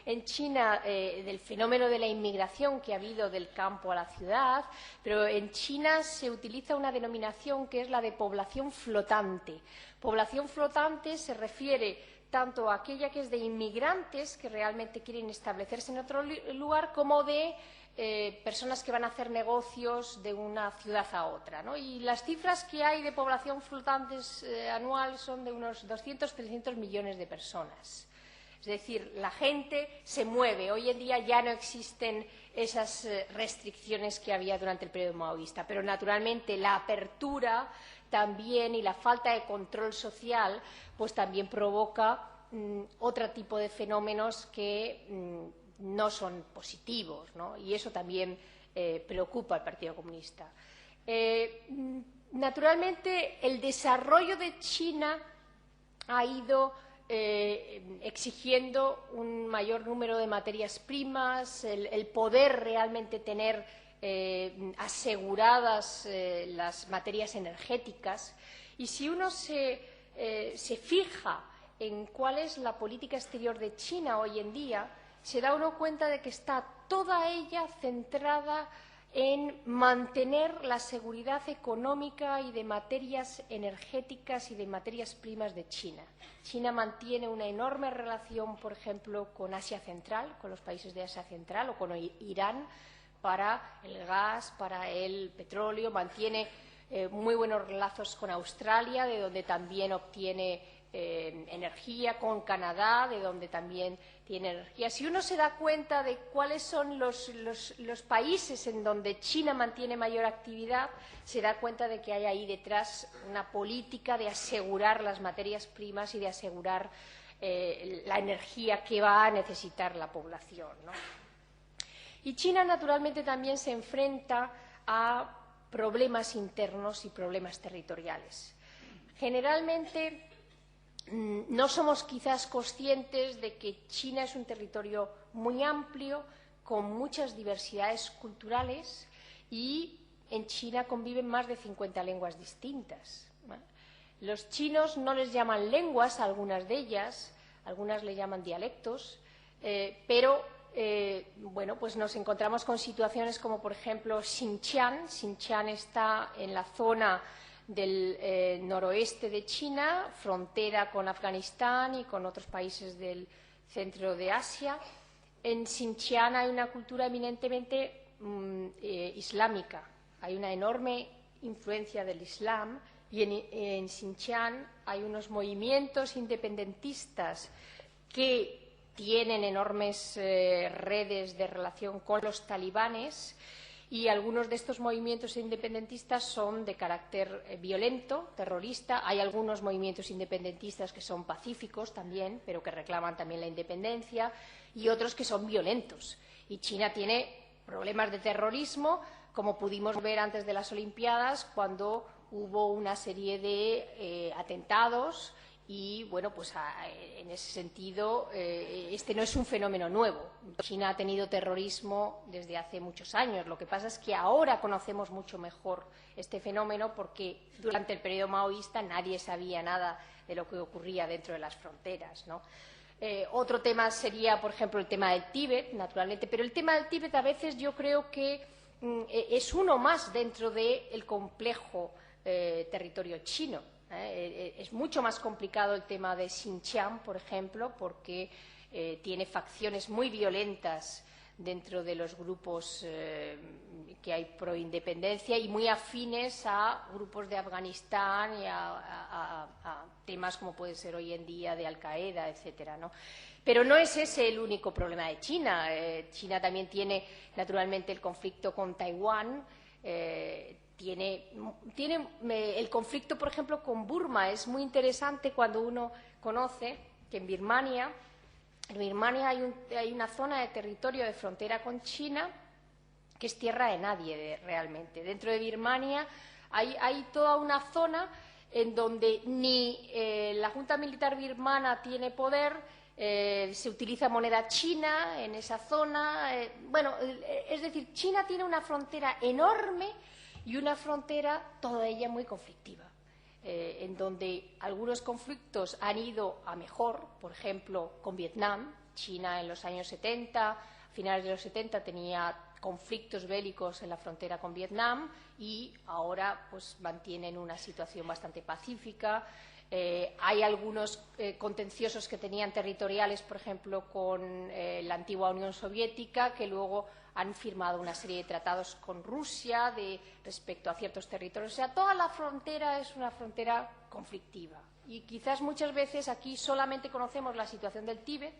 en China del fenómeno de la inmigración que ha habido del campo a la ciudad, pero en China se utiliza una denominación que es la de población flotante. Población flotante se refiere tanto a aquella que es de inmigrantes que realmente quieren establecerse en otro lugar como de personas que van a hacer negocios de una ciudad a otra, ¿no? Y las cifras que hay de población flotantes anual son de unos 200-300 millones de personas. Es decir, la gente se mueve. Hoy en día ya no existen esas restricciones que había durante el periodo maoísta, pero naturalmente la apertura también y la falta de control social pues también provoca otro tipo de fenómenos que no son positivos, ¿no? Y eso también preocupa al Partido Comunista. Naturalmente, el desarrollo de China ha ido exigiendo un mayor número de materias primas, el poder realmente tener aseguradas las materias energéticas. Y si uno se fija en cuál es la política exterior de China hoy en día, se da uno cuenta de que está toda ella centrada en mantener la seguridad económica y de materias energéticas y de materias primas de China. China mantiene una enorme relación, por ejemplo, con Asia Central, con los países de Asia Central o con Irán, para el gas, para el petróleo. Mantiene muy buenos lazos con Australia, de donde también obtiene energía, con Canadá, de donde también tiene energía. Si uno se da cuenta de cuáles son los países en donde China mantiene mayor actividad, se da cuenta de que hay ahí detrás una política de asegurar las materias primas y de asegurar la energía que va a necesitar la población, ¿no? Y China, naturalmente, también se enfrenta a problemas internos y problemas territoriales. Generalmente, no somos quizás conscientes de que China es un territorio muy amplio, con muchas diversidades culturales, y en China conviven más de 50 lenguas distintas. Los chinos no les llaman lenguas a algunas de ellas, algunas le llaman dialectos, pero pues nos encontramos con situaciones como, por ejemplo, Xinjiang. Xinjiang está en la zona del noroeste de China, frontera con Afganistán y con otros países del centro de Asia. En Xinjiang hay una cultura eminentemente islámica. Hay una enorme influencia del Islam y en Xinjiang hay unos movimientos independentistas que tienen enormes redes de relación con los talibanes, y algunos de estos movimientos independentistas son de carácter violento, terrorista. Hay algunos movimientos independentistas que son pacíficos también, pero que reclaman también la independencia, y otros que son violentos. Y China tiene problemas de terrorismo, como pudimos ver antes de las Olimpiadas, cuando hubo una serie de atentados. Y, pues en ese sentido, este no es un fenómeno nuevo. China ha tenido terrorismo desde hace muchos años. Lo que pasa es que ahora conocemos mucho mejor este fenómeno, porque durante el periodo maoísta nadie sabía nada de lo que ocurría dentro de las fronteras, ¿no? Otro tema sería, por ejemplo, el tema del Tíbet, naturalmente, pero el tema del Tíbet a veces yo creo que es uno más dentro del complejo territorio chino. Es mucho más complicado el tema de Xinjiang, por ejemplo, porque tiene facciones muy violentas dentro de los grupos que hay pro independencia y muy afines a grupos de Afganistán y a temas como puede ser hoy en día de Al-Qaeda, etcétera, ¿no? Pero no es ese el único problema de China. China también tiene, naturalmente, el conflicto con Taiwán. Tiene el conflicto, por ejemplo, con Burma. Es muy interesante cuando uno conoce que en Birmania hay una zona de territorio de frontera con China que es tierra de nadie realmente. Dentro de Birmania hay toda una zona en donde ni la Junta Militar birmana tiene poder, se utiliza moneda china en esa zona. Es decir, China tiene una frontera enorme y una frontera toda ella muy conflictiva. En donde algunos conflictos han ido a mejor, por ejemplo, con Vietnam. China en los años 70, a finales de los 70, tenía conflictos bélicos en la frontera con Vietnam y ahora pues mantienen una situación bastante pacífica. Hay algunos contenciosos que tenían territoriales, por ejemplo, con la antigua Unión Soviética, que luego han firmado una serie de tratados con Rusia respecto a ciertos territorios. O sea, toda la frontera es una frontera conflictiva. Y quizás muchas veces aquí solamente conocemos la situación del Tíbet,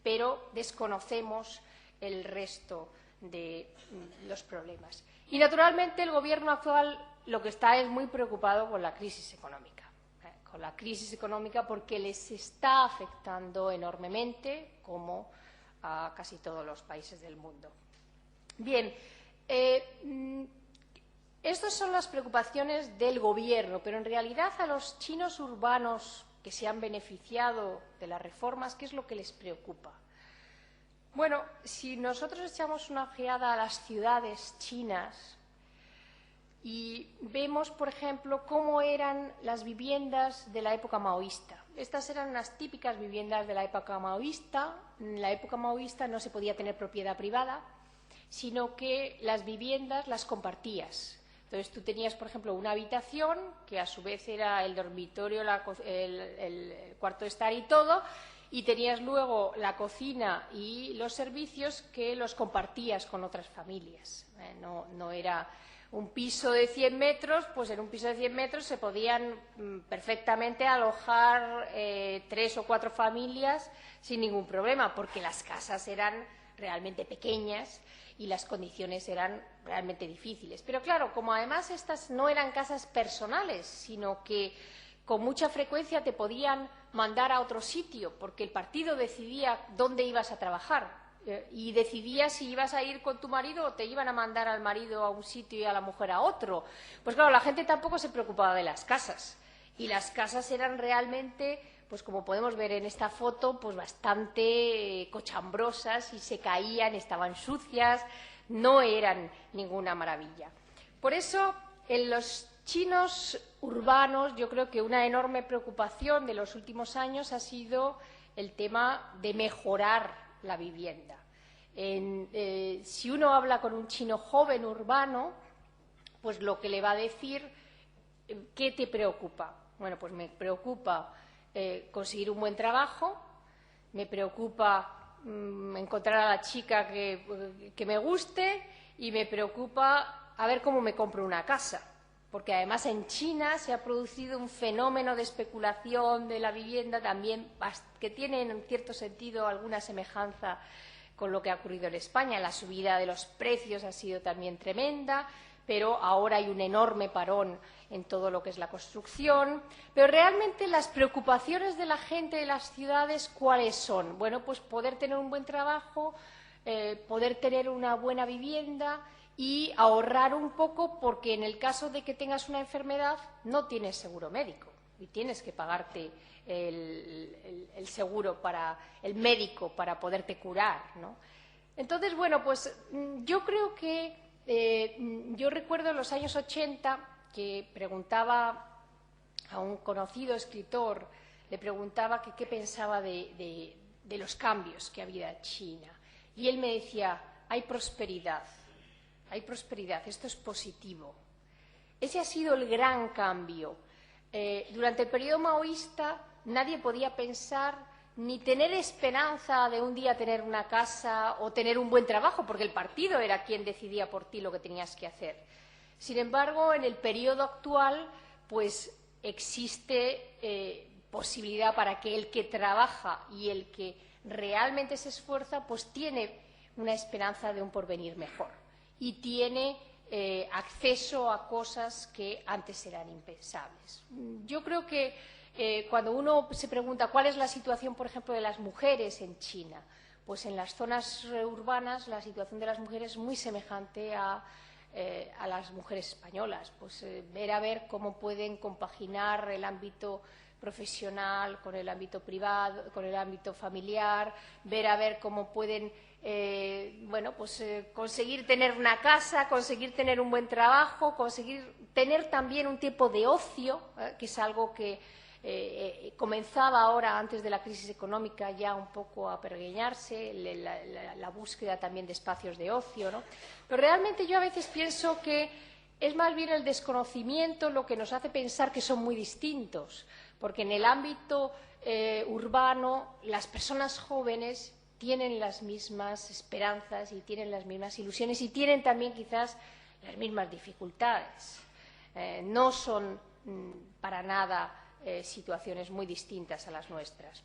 pero desconocemos el resto de los problemas. Y, naturalmente, el Gobierno actual lo que está es muy preocupado con la crisis económica. Con la crisis económica porque les está afectando enormemente, como a casi todos los países del mundo. Bien, estas son las preocupaciones del Gobierno, pero en realidad a los chinos urbanos que se han beneficiado de las reformas, ¿qué es lo que les preocupa? Bueno, si nosotros echamos una ojeada a las ciudades chinas y vemos, por ejemplo, cómo eran las viviendas de la época maoísta. Estas eran las típicas viviendas de la época maoísta. En la época maoísta no se podía tener propiedad privada, sino que las viviendas las compartías. Entonces tú tenías, por ejemplo, una habitación, que a su vez era el dormitorio, el cuarto de estar y todo, y tenías luego la cocina y los servicios que los compartías con otras familias. No era un piso de 100 metros, pues en un piso de 100 metros se podían perfectamente alojar 3 o 4 familias sin ningún problema, porque las casas eran realmente pequeñas y las condiciones eran realmente difíciles. Pero claro, como además estas no eran casas personales, sino que con mucha frecuencia te podían mandar a otro sitio, porque el partido decidía dónde ibas a trabajar y decidía si ibas a ir con tu marido o te iban a mandar al marido a un sitio y a la mujer a otro. Pues claro, la gente tampoco se preocupaba de las casas, y las casas eran realmente, pues como podemos ver en esta foto, pues bastante cochambrosas y se caían, estaban sucias, no eran ninguna maravilla. Por eso, en los chinos urbanos, yo creo que una enorme preocupación de los últimos años ha sido el tema de mejorar la vivienda. Si uno habla con un chino joven urbano, pues lo que le va a decir, ¿qué te preocupa? Bueno, pues me preocupa conseguir un buen trabajo, me preocupa encontrar a la chica que me guste y me preocupa a ver cómo me compro una casa. Porque además en China se ha producido un fenómeno de especulación de la vivienda también que tiene en cierto sentido alguna semejanza con lo que ha ocurrido en España. La subida de los precios ha sido también tremenda, pero ahora hay un enorme parón en todo lo que es la construcción. Pero realmente las preocupaciones de la gente de las ciudades, ¿cuáles son? Bueno, pues poder tener un buen trabajo, poder tener una buena vivienda y ahorrar un poco, porque en el caso de que tengas una enfermedad no tienes seguro médico y tienes que pagarte el seguro para el médico para poderte curar, ¿no? Entonces, bueno, pues yo creo que yo recuerdo en los años 80 que preguntaba a un conocido escritor, le preguntaba que qué pensaba de de los cambios que había en China. Y él me decía, hay prosperidad, esto es positivo. Ese ha sido el gran cambio. Durante el periodo maoísta nadie podía pensar ni tener esperanza de un día tener una casa o tener un buen trabajo, porque el partido era quien decidía por ti lo que tenías que hacer. Sin embargo, en el periodo actual, pues existe posibilidad para que el que trabaja y el que realmente se esfuerza, pues tiene una esperanza de un porvenir mejor y tiene acceso a cosas que antes eran impensables. Yo creo que cuando uno se pregunta cuál es la situación, por ejemplo, de las mujeres en China, pues en las zonas urbanas la situación de las mujeres es muy semejante a las mujeres españolas. Pues ver a ver cómo pueden compaginar el ámbito profesional con el ámbito privado, con el ámbito familiar, ver a ver cómo pueden conseguir tener una casa, conseguir tener un buen trabajo, conseguir tener también un tiempo de ocio, que es algo que comenzaba ahora, antes de la crisis económica, ya un poco a pergeñarse, la búsqueda también de espacios de ocio, ¿no? Pero realmente yo a veces pienso que es más bien el desconocimiento lo que nos hace pensar que son muy distintos, porque en el ámbito urbano las personas jóvenes tienen las mismas esperanzas y tienen las mismas ilusiones y tienen también quizás las mismas dificultades. No son para nada situaciones muy distintas a las nuestras.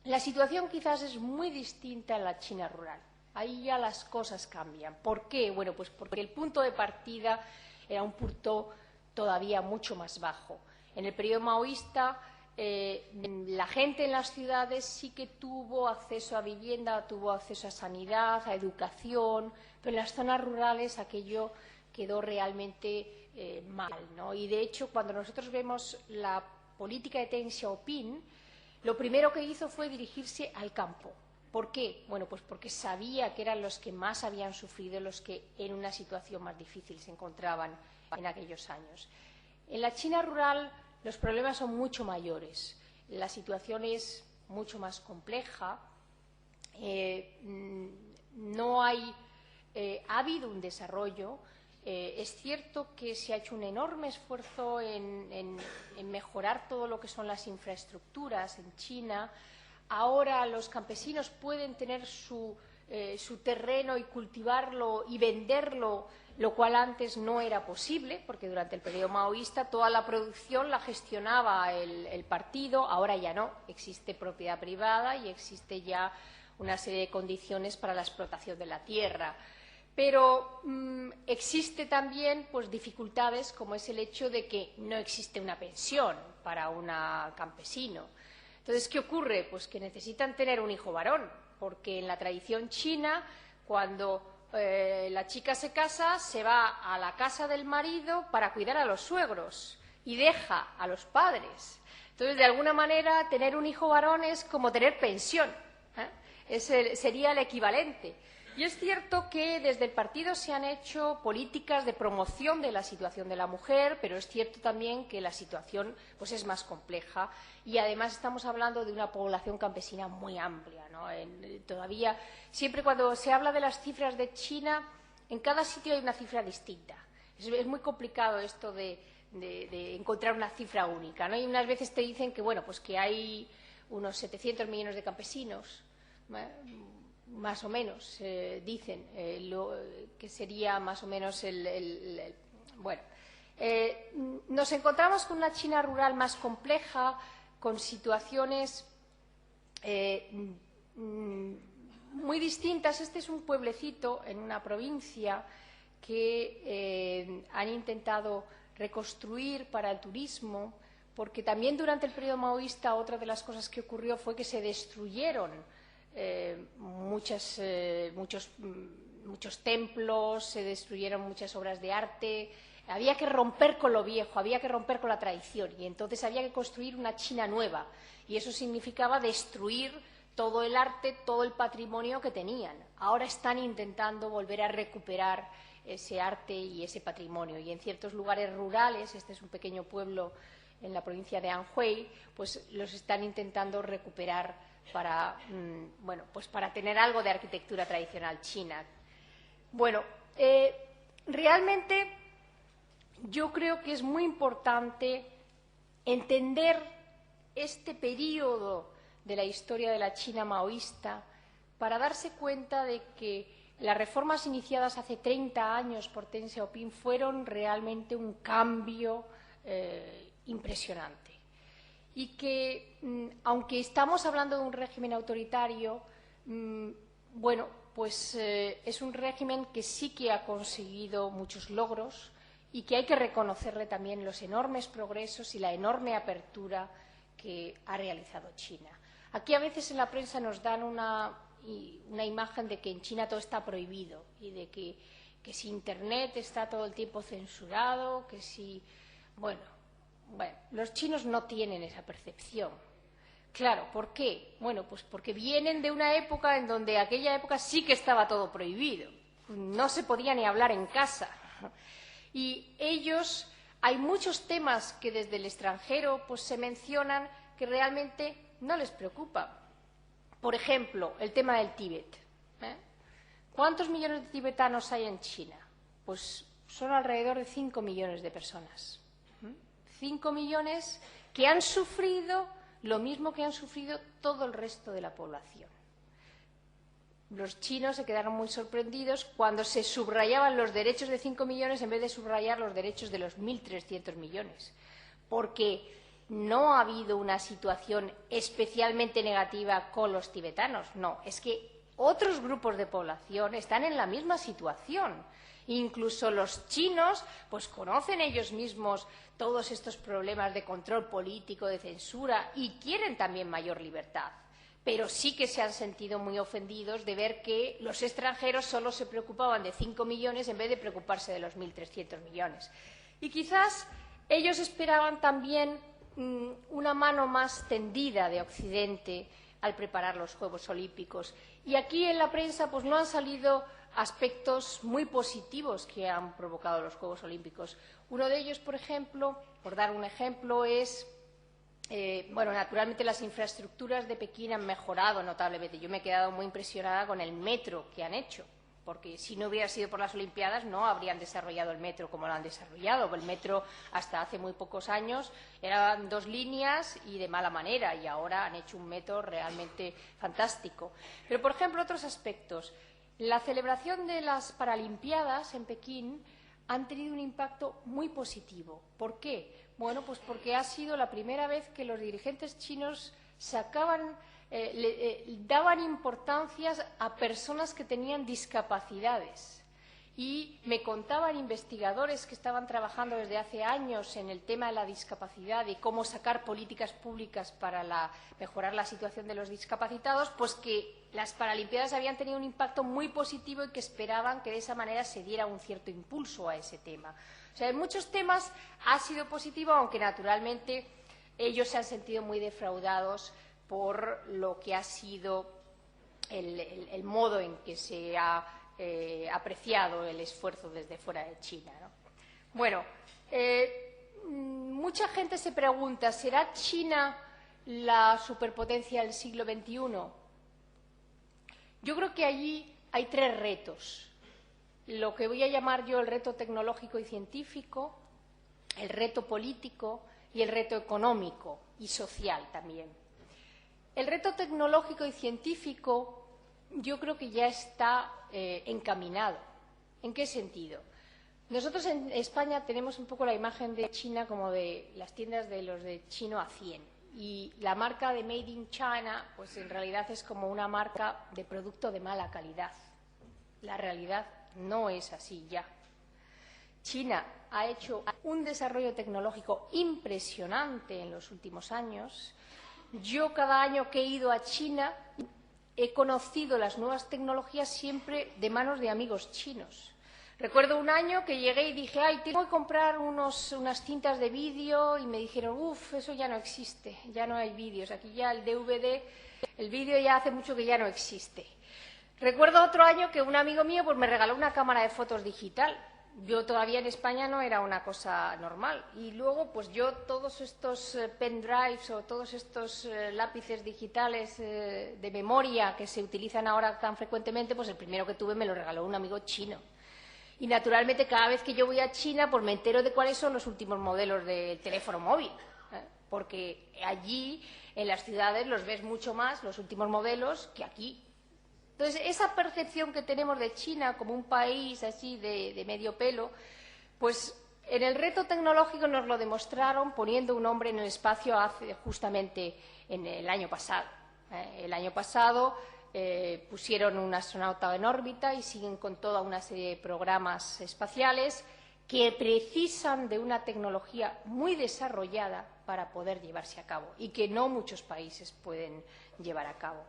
La situación quizás es muy distinta en la China rural. Ahí ya las cosas cambian. ¿Por qué? Bueno, pues porque el punto de partida era un punto todavía mucho más bajo. En el periodo maoísta, la gente en las ciudades sí que tuvo acceso a vivienda, tuvo acceso a sanidad, a educación, pero en las zonas rurales aquello quedó realmente mal, ¿no? Y de hecho, cuando nosotros vemos la política de Deng Xiaoping, lo primero que hizo fue dirigirse al campo. ¿Por qué? Bueno, pues porque sabía que eran los que más habían sufrido, los que en una situación más difícil se encontraban en aquellos años. En la China rural los problemas son mucho mayores, la situación es mucho más compleja, ha habido un desarrollo. Es cierto que se ha hecho un enorme esfuerzo en mejorar todo lo que son las infraestructuras en China. Ahora los campesinos pueden tener su terreno y cultivarlo y venderlo, lo cual antes no era posible, porque durante el periodo maoísta toda la producción la gestionaba el partido. Ahora ya no, existe propiedad privada y existe ya una serie de condiciones para la explotación de la tierra. Pero existe también pues, dificultades, como es el hecho de que no existe una pensión para un campesino. Entonces, ¿qué ocurre? Pues que necesitan tener un hijo varón, porque en la tradición china, cuando la chica se casa, se va a la casa del marido para cuidar a los suegros y deja a los padres. Entonces, de alguna manera, tener un hijo varón es como tener pensión, sería el equivalente. Y es cierto que desde el partido se han hecho políticas de promoción de la situación de la mujer, pero es cierto también que la situación pues, es más compleja y además estamos hablando de una población campesina muy amplia, ¿no? Todavía, siempre cuando se habla de las cifras de China, en cada sitio hay una cifra distinta. Es muy complicado esto de encontrar una cifra única, ¿no? Y unas veces te dicen que, bueno, pues que hay unos 700 millones de campesinos, más o menos, dicen que sería más o menos bueno. Nos encontramos con una China rural más compleja, con situaciones muy distintas. Este es un pueblecito en una provincia que han intentado reconstruir para el turismo, porque también durante el periodo maoísta otra de las cosas que ocurrió fue que se destruyeron muchos templos, se destruyeron muchas obras de arte. Había que romper con lo viejo, había que romper con la tradición y entonces había que construir una China nueva y eso significaba destruir todo el arte, todo el patrimonio que tenían. Ahora están intentando volver a recuperar ese arte y ese patrimonio y en ciertos lugares rurales, este es un pequeño pueblo en la provincia de Anhui, pues los están intentando recuperar pues para tener algo de arquitectura tradicional china. Bueno, realmente yo creo que es muy importante entender este periodo de la historia de la China maoísta para darse cuenta de que las reformas iniciadas hace 30 años por Deng Xiaoping fueron realmente un cambio impresionante. Y que, aunque estamos hablando de un régimen autoritario, es un régimen que sí que ha conseguido muchos logros y que hay que reconocerle también los enormes progresos y la enorme apertura que ha realizado China. Aquí a veces en la prensa nos dan una imagen de que en China todo está prohibido y de que si Internet está todo el tiempo censurado, que si… Bueno, los chinos no tienen esa percepción. Claro, ¿por qué? Bueno, pues porque vienen de una época en donde aquella época sí que estaba todo prohibido. No se podía ni hablar en casa. Y ellos, hay muchos temas que desde el extranjero pues se mencionan que realmente no les preocupan. Por ejemplo, el tema del Tíbet. ¿Cuántos millones de tibetanos hay en China? Pues son alrededor de 5 millones de personas. 5 millones que han sufrido lo mismo que han sufrido todo el resto de la población. Los chinos se quedaron muy sorprendidos cuando se subrayaban los derechos de 5 millones en vez de subrayar los derechos de los 1.300 millones, porque no ha habido una situación especialmente negativa con los tibetanos. No, es que otros grupos de población están en la misma situación. Incluso los chinos pues conocen ellos mismos todos estos problemas de control político, de censura, y quieren también mayor libertad. Pero sí que se han sentido muy ofendidos de ver que los extranjeros solo se preocupaban de 5 millones en vez de preocuparse de los 1.300 millones. Y quizás ellos esperaban también una mano más tendida de Occidente al preparar los Juegos Olímpicos. Y aquí en la prensa pues no han salido aspectos muy positivos que han provocado los Juegos Olímpicos. Uno de ellos, por ejemplo, por dar un ejemplo, es naturalmente las infraestructuras de Pekín han mejorado notablemente. Yo me he quedado muy impresionada con el metro que han hecho, porque si no hubiera sido por las Olimpiadas no habrían desarrollado el metro como lo han desarrollado. El metro hasta hace muy pocos años eran 2 líneas y de mala manera, y ahora han hecho un metro realmente fantástico. Pero, por ejemplo, otros aspectos. La celebración de las Paralimpiadas en Pekín han tenido un impacto muy positivo. ¿Por qué? Bueno, pues porque ha sido la primera vez que los dirigentes chinos daban importancia a personas que tenían discapacidades. Y me contaban investigadores que estaban trabajando desde hace años en el tema de la discapacidad y cómo sacar políticas públicas para mejorar la situación de los discapacitados, pues que las Paralimpiadas habían tenido un impacto muy positivo y que esperaban que de esa manera se diera un cierto impulso a ese tema. O sea, en muchos temas ha sido positivo, aunque naturalmente ellos se han sentido muy defraudados por lo que ha sido el modo en que se ha apreciado el esfuerzo desde fuera de China, ¿no? Bueno, mucha gente se pregunta, ¿será China la superpotencia del siglo XXI? Yo creo que allí hay 3 retos. Lo que voy a llamar yo el reto tecnológico y científico, el reto político y el reto económico y social también. El reto tecnológico y científico yo creo que ya está encaminado. ¿En qué sentido? Nosotros en España tenemos un poco la imagen de China como de las tiendas de los de chino a 100. Y la marca de Made in China, pues en realidad es como una marca de producto de mala calidad. La realidad no es así ya. China ha hecho un desarrollo tecnológico impresionante en los últimos años. Yo cada año que he ido a China he conocido las nuevas tecnologías siempre de manos de amigos chinos. Recuerdo un año que llegué y dije, tengo que comprar unas cintas de vídeo, y me dijeron, eso ya no existe, ya no hay vídeos, aquí ya el DVD, el vídeo ya hace mucho que ya no existe. Recuerdo otro año que un amigo mío pues me regaló una cámara de fotos digital. yo todavía en España no era una cosa normal. Y luego, pues yo todos estos pendrives o todos estos lápices digitales de memoria que se utilizan ahora tan frecuentemente, pues el primero que tuve me lo regaló un amigo chino. Y naturalmente cada vez que yo voy a China, pues me entero de cuáles son los últimos modelos del teléfono móvil, porque allí en las ciudades los ves mucho más, los últimos modelos, que aquí. Entonces, esa percepción que tenemos de China como un país así de medio pelo, pues en el reto tecnológico nos lo demostraron poniendo un hombre en el espacio justamente en el año pasado. El año pasado pusieron un astronauta en órbita y siguen con toda una serie de programas espaciales que precisan de una tecnología muy desarrollada para poder llevarse a cabo y que no muchos países pueden llevar a cabo.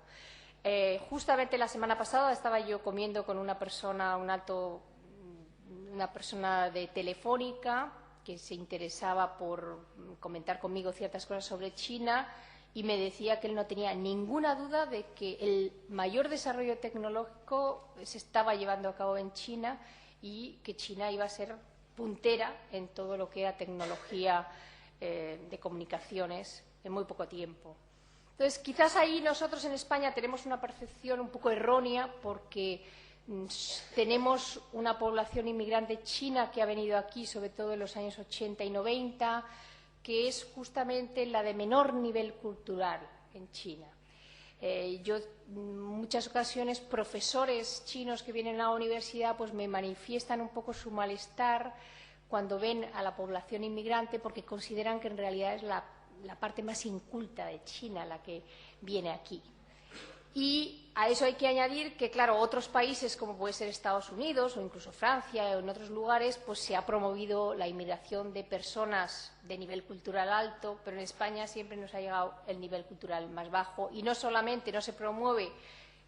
Justamente la semana pasada estaba yo comiendo con una persona, una persona de Telefónica que se interesaba por comentar conmigo ciertas cosas sobre China y me decía que él no tenía ninguna duda de que el mayor desarrollo tecnológico se estaba llevando a cabo en China y que China iba a ser puntera en todo lo que era tecnología de comunicaciones en muy poco tiempo. Entonces, quizás ahí nosotros en España tenemos una percepción un poco errónea porque tenemos una población inmigrante china que ha venido aquí, sobre todo en los años 80 y 90, que es justamente la de menor nivel cultural en China. Yo, en muchas ocasiones, profesores chinos que vienen a la universidad pues me manifiestan un poco su malestar cuando ven a la población inmigrante porque consideran que en realidad es la parte más inculta de China la que viene aquí. Y a eso hay que añadir que, claro, otros países como puede ser Estados Unidos o incluso Francia o en otros lugares, pues se ha promovido la inmigración de personas de nivel cultural alto, pero en España siempre nos ha llegado el nivel cultural más bajo y no solamente no se promueve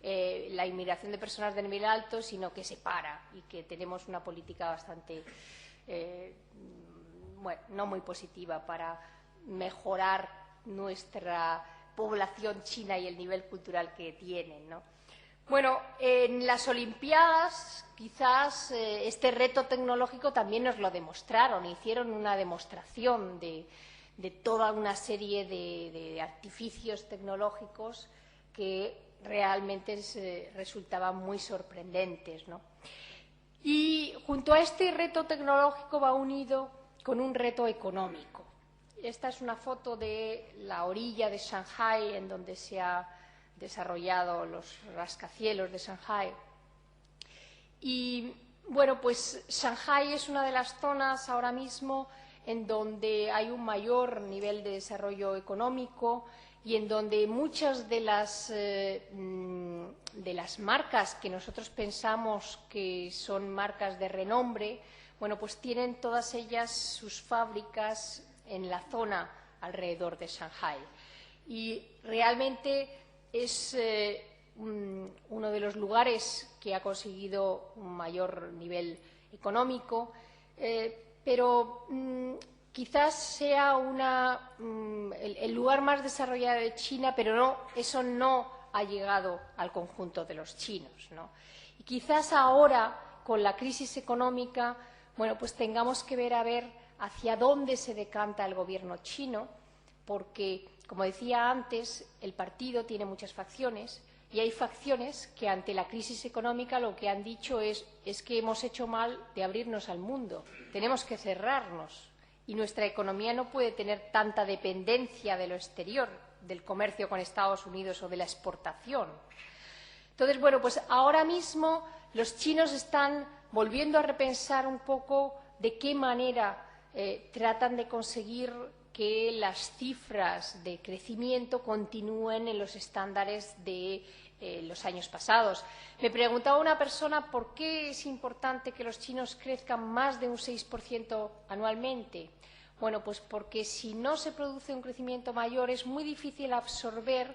la inmigración de personas de nivel alto, sino que se para y que tenemos una política bastante, bueno, no muy positiva para mejorar nuestra población china y el nivel cultural que tienen, ¿no? Bueno, en las Olimpiadas quizás este reto tecnológico también nos lo demostraron, hicieron una demostración de toda una serie de artificios tecnológicos que realmente resultaban muy sorprendentes, ¿no? Y junto a este reto tecnológico va unido con un reto económico. Esta es una foto de la orilla de Shanghái, en donde se han desarrollado los rascacielos de Shanghái. Y, bueno, pues Shanghái es una de las zonas ahora mismo en donde hay un mayor nivel de desarrollo económico y en donde muchas de las marcas que nosotros pensamos que son marcas de renombre, bueno, pues tienen todas ellas sus fábricas en la zona alrededor de Shanghái. Y realmente es uno de los lugares que ha conseguido un mayor nivel económico, pero quizás sea el lugar más desarrollado de China, pero eso no ha llegado al conjunto de los chinos, ¿no? Y quizás ahora, con la crisis económica, bueno, pues tengamos que ver hacia dónde se decanta el gobierno chino, porque, como decía antes, el partido tiene muchas facciones y hay facciones que ante la crisis económica lo que han dicho es que hemos hecho mal de abrirnos al mundo, tenemos que cerrarnos y nuestra economía no puede tener tanta dependencia de lo exterior, del comercio con Estados Unidos o de la exportación. Entonces, bueno, pues ahora mismo los chinos están volviendo a repensar un poco de qué manera tratan de conseguir que las cifras de crecimiento continúen en los estándares de los años pasados. Me preguntaba una persona por qué es importante que los chinos crezcan más de un 6% anualmente. Bueno, pues porque si no se produce un crecimiento mayor es muy difícil absorber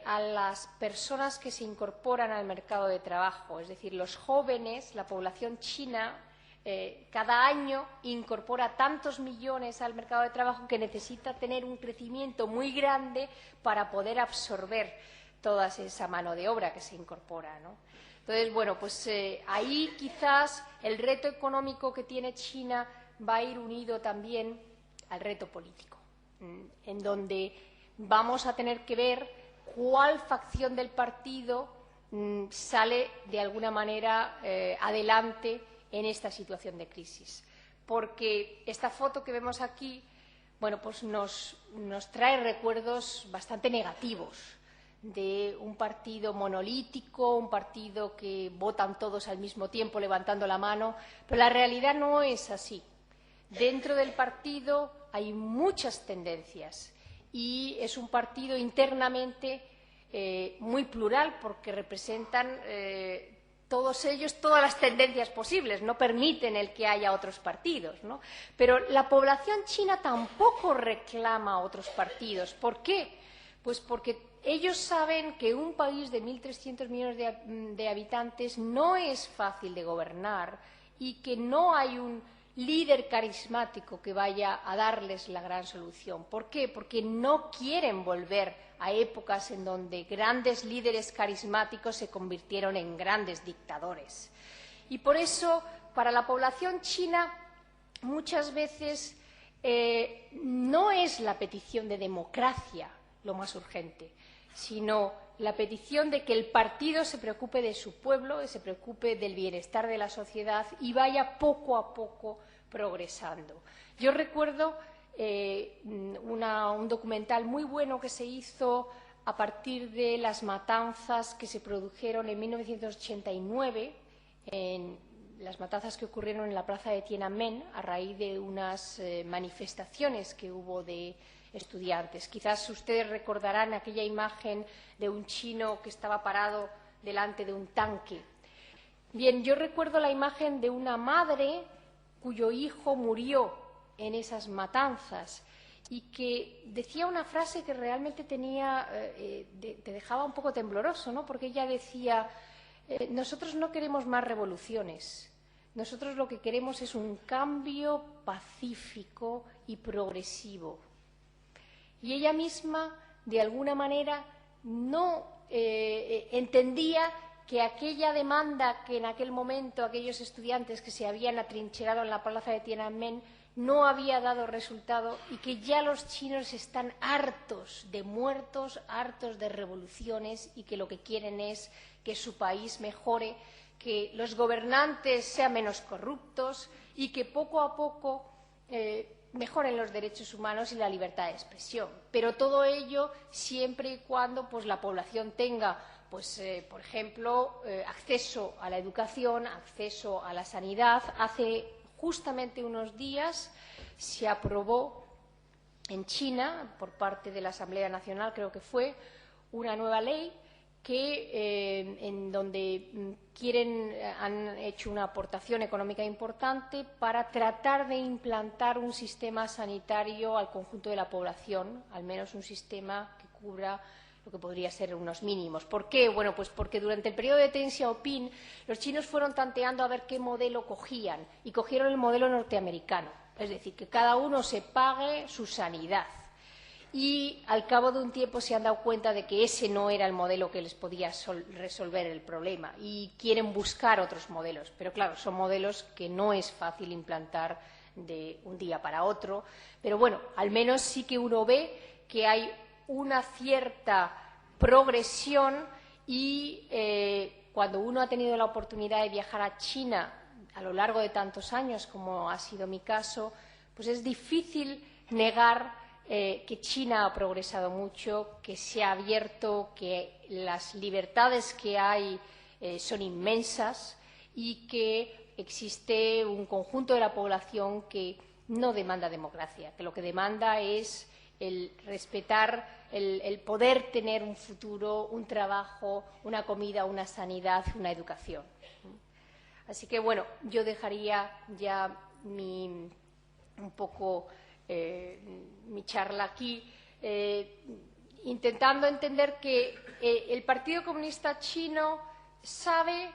a las personas que se incorporan al mercado de trabajo. Es decir, los jóvenes, la población china, cada año incorpora tantos millones al mercado de trabajo que necesita tener un crecimiento muy grande para poder absorber toda esa mano de obra que se incorpora, ¿no? Entonces, bueno, pues ahí quizás el reto económico que tiene China va a ir unido también al reto político, en donde vamos a tener que ver cuál facción del partido sale de alguna manera adelante en esta situación de crisis. Porque esta foto que vemos aquí, bueno, pues nos trae recuerdos bastante negativos de un partido monolítico, un partido que votan todos al mismo tiempo levantando la mano, pero la realidad no es así. Dentro del partido hay muchas tendencias y es un partido internamente muy plural porque representan todos ellos todas las tendencias posibles, no permiten el que haya otros partidos, ¿no? Pero la población china tampoco reclama otros partidos. ¿Por qué? Pues porque ellos saben que un país de 1.300 millones de habitantes no es fácil de gobernar y que no hay un líder carismático que vaya a darles la gran solución. ¿Por qué? Porque no quieren volver a épocas en donde grandes líderes carismáticos se convirtieron en grandes dictadores. Y por eso, para la población china, muchas veces no es la petición de democracia lo más urgente, sino la petición de que el partido se preocupe de su pueblo, se preocupe del bienestar de la sociedad y vaya poco a poco progresando. Yo recuerdo un documental muy bueno que se hizo a partir de las matanzas que se produjeron en 1989, las matanzas que ocurrieron en la plaza de Tiananmen a raíz de unas manifestaciones que hubo de estudiantes. Quizás ustedes recordarán aquella imagen de un chino que estaba parado delante de un tanque. Bien, yo recuerdo la imagen de una madre cuyo hijo murió en esas matanzas y que decía una frase que realmente te dejaba un poco tembloroso, ¿no? Porque ella decía, nosotros no queremos más revoluciones, nosotros lo que queremos es un cambio pacífico y progresivo. Y ella misma, de alguna manera, no entendía que aquella demanda que en aquel momento aquellos estudiantes que se habían atrincherado en la plaza de Tiananmen no había dado resultado y que ya los chinos están hartos de muertos, hartos de revoluciones y que lo que quieren es que su país mejore, que los gobernantes sean menos corruptos y que poco a poco mejoren los derechos humanos y la libertad de expresión. Pero todo ello siempre y cuando pues, la población tenga, pues, por ejemplo, acceso a la educación, acceso a la sanidad. Hace justamente unos días se aprobó en China, por parte de la Asamblea Nacional, creo que fue, una nueva ley que en donde han hecho una aportación económica importante para tratar de implantar un sistema sanitario al conjunto de la población, al menos un sistema que cubra lo que podría ser unos mínimos. ¿Por qué? Bueno, pues porque durante el periodo de Deng Xiaoping los chinos fueron tanteando a ver qué modelo cogían y cogieron el modelo norteamericano, es decir, que cada uno se pague su sanidad. Y al cabo de un tiempo se han dado cuenta de que ese no era el modelo que les podía resolver el problema y quieren buscar otros modelos. Pero claro, son modelos que no es fácil implantar de un día para otro. Pero bueno, al menos sí que uno ve que hay una cierta progresión y cuando uno ha tenido la oportunidad de viajar a China a lo largo de tantos años, como ha sido mi caso, pues es difícil negar que China ha progresado mucho, que se ha abierto, que las libertades que hay son inmensas y que existe un conjunto de la población que no demanda democracia, que lo que demanda es el respetar, el poder tener un futuro, un trabajo, una comida, una sanidad, una educación. Así que, bueno, yo dejaría ya un poco mi charla aquí, intentando entender que el Partido Comunista Chino sabe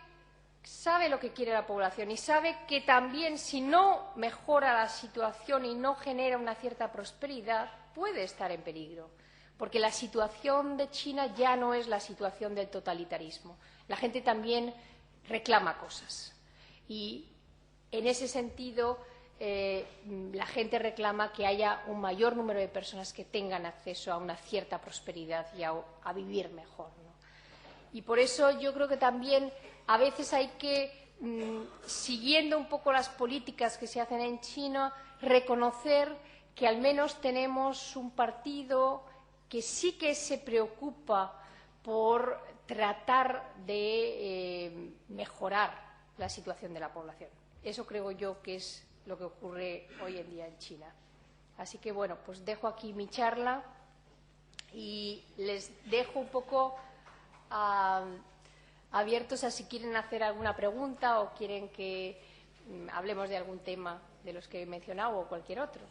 lo que quiere la población y sabe que también si no mejora la situación y no genera una cierta prosperidad, puede estar en peligro, porque la situación de China ya no es la situación del totalitarismo. La gente también reclama cosas. Y en ese sentido, la gente reclama que haya un mayor número de personas que tengan acceso a una cierta prosperidad y a vivir mejor, ¿no? Y por eso yo creo que también a veces hay que, siguiendo un poco las políticas que se hacen en China, reconocer que al menos tenemos un partido que sí que se preocupa por tratar de mejorar la situación de la población. Eso creo yo que es lo que ocurre hoy en día en China. Así que, bueno, pues dejo aquí mi charla y les dejo un poco abiertos a si quieren hacer alguna pregunta o quieren que hablemos de algún tema de los que he mencionado o cualquier otro.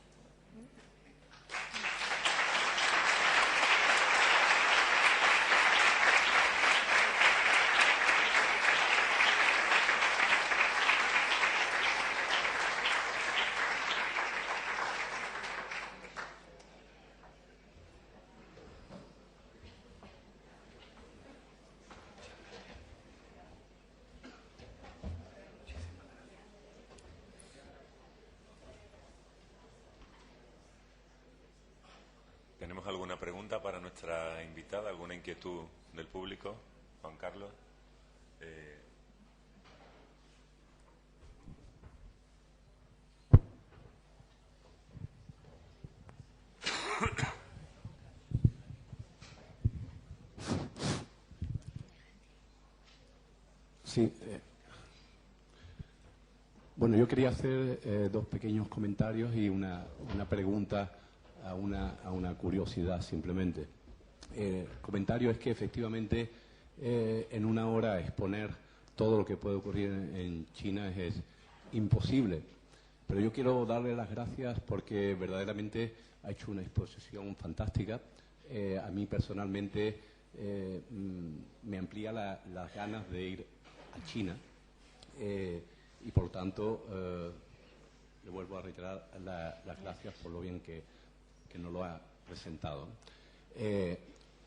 ¿Tenemos alguna pregunta para nuestra invitada? ¿Alguna inquietud del público? Juan Carlos. Sí. Bueno, yo quería hacer dos pequeños comentarios y una pregunta a una curiosidad simplemente. El comentario es que efectivamente en una hora exponer todo lo que puede ocurrir en China es imposible. Pero yo quiero darle las gracias porque verdaderamente ha hecho una exposición fantástica. A mí personalmente me amplía las ganas de ir a China y por lo tanto le vuelvo a reiterar las gracias por lo bien que nos lo ha presentado.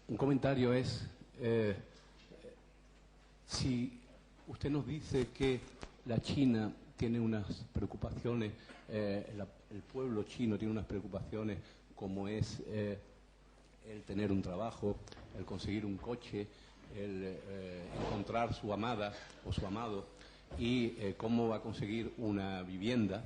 Un comentario es, si usted nos dice que la China tiene unas preocupaciones, el pueblo chino tiene unas preocupaciones como es el tener un trabajo, el conseguir un coche, el encontrar su amada o su amado y cómo va a conseguir una vivienda,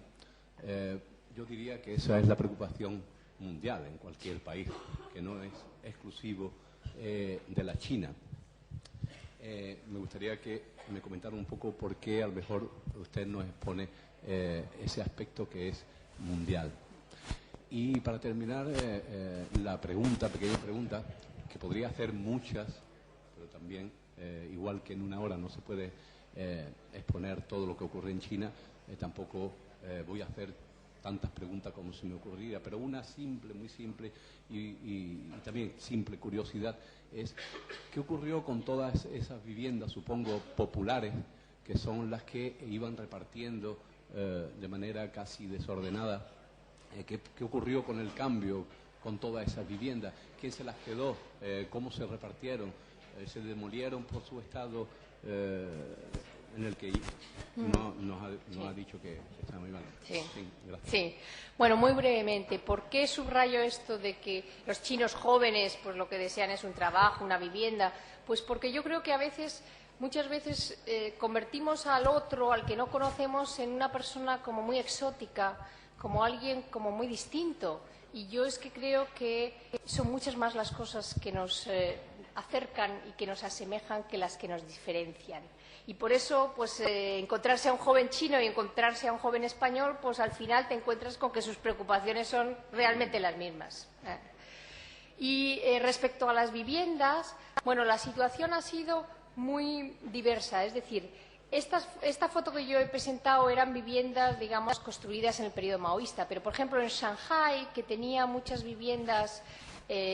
yo diría que esa es la preocupación mundial en cualquier país, que no es exclusivo de la China. Me gustaría que me comentara un poco por qué a lo mejor usted nos expone ese aspecto que es mundial. Y para terminar, la pequeña pregunta, que podría hacer muchas, pero también, igual que en una hora no se puede exponer todo lo que ocurre en China, tampoco voy a hacer tantas preguntas como se me ocurriría, pero una simple, muy simple y también simple curiosidad es ¿qué ocurrió con todas esas viviendas, supongo, populares, que son las que iban repartiendo de manera casi desordenada? ¿Qué ocurrió con el cambio, con todas esas viviendas? ¿Quién se las quedó? ¿Cómo se repartieron? ¿Se demolieron por su estado en el que nos ha dicho que está muy mal? Sí. Sí, gracias. Sí. Bueno, muy brevemente, ¿por qué subrayo esto de que los chinos jóvenes pues lo que desean es un trabajo, una vivienda? Pues porque yo creo que muchas veces convertimos al otro, al que no conocemos, en una persona como muy exótica, como alguien como muy distinto. Y yo es que creo que son muchas más las cosas que nos acercan y que nos asemejan que las que nos diferencian. Y por eso, pues, encontrarse a un joven chino y encontrarse a un joven español, pues al final te encuentras con que sus preocupaciones son realmente las mismas. Y respecto a las viviendas, bueno, la situación ha sido muy diversa. Es decir, esta foto que yo he presentado eran viviendas, digamos, construidas en el periodo maoísta. Pero, por ejemplo, en Shanghái, que tenía muchas viviendas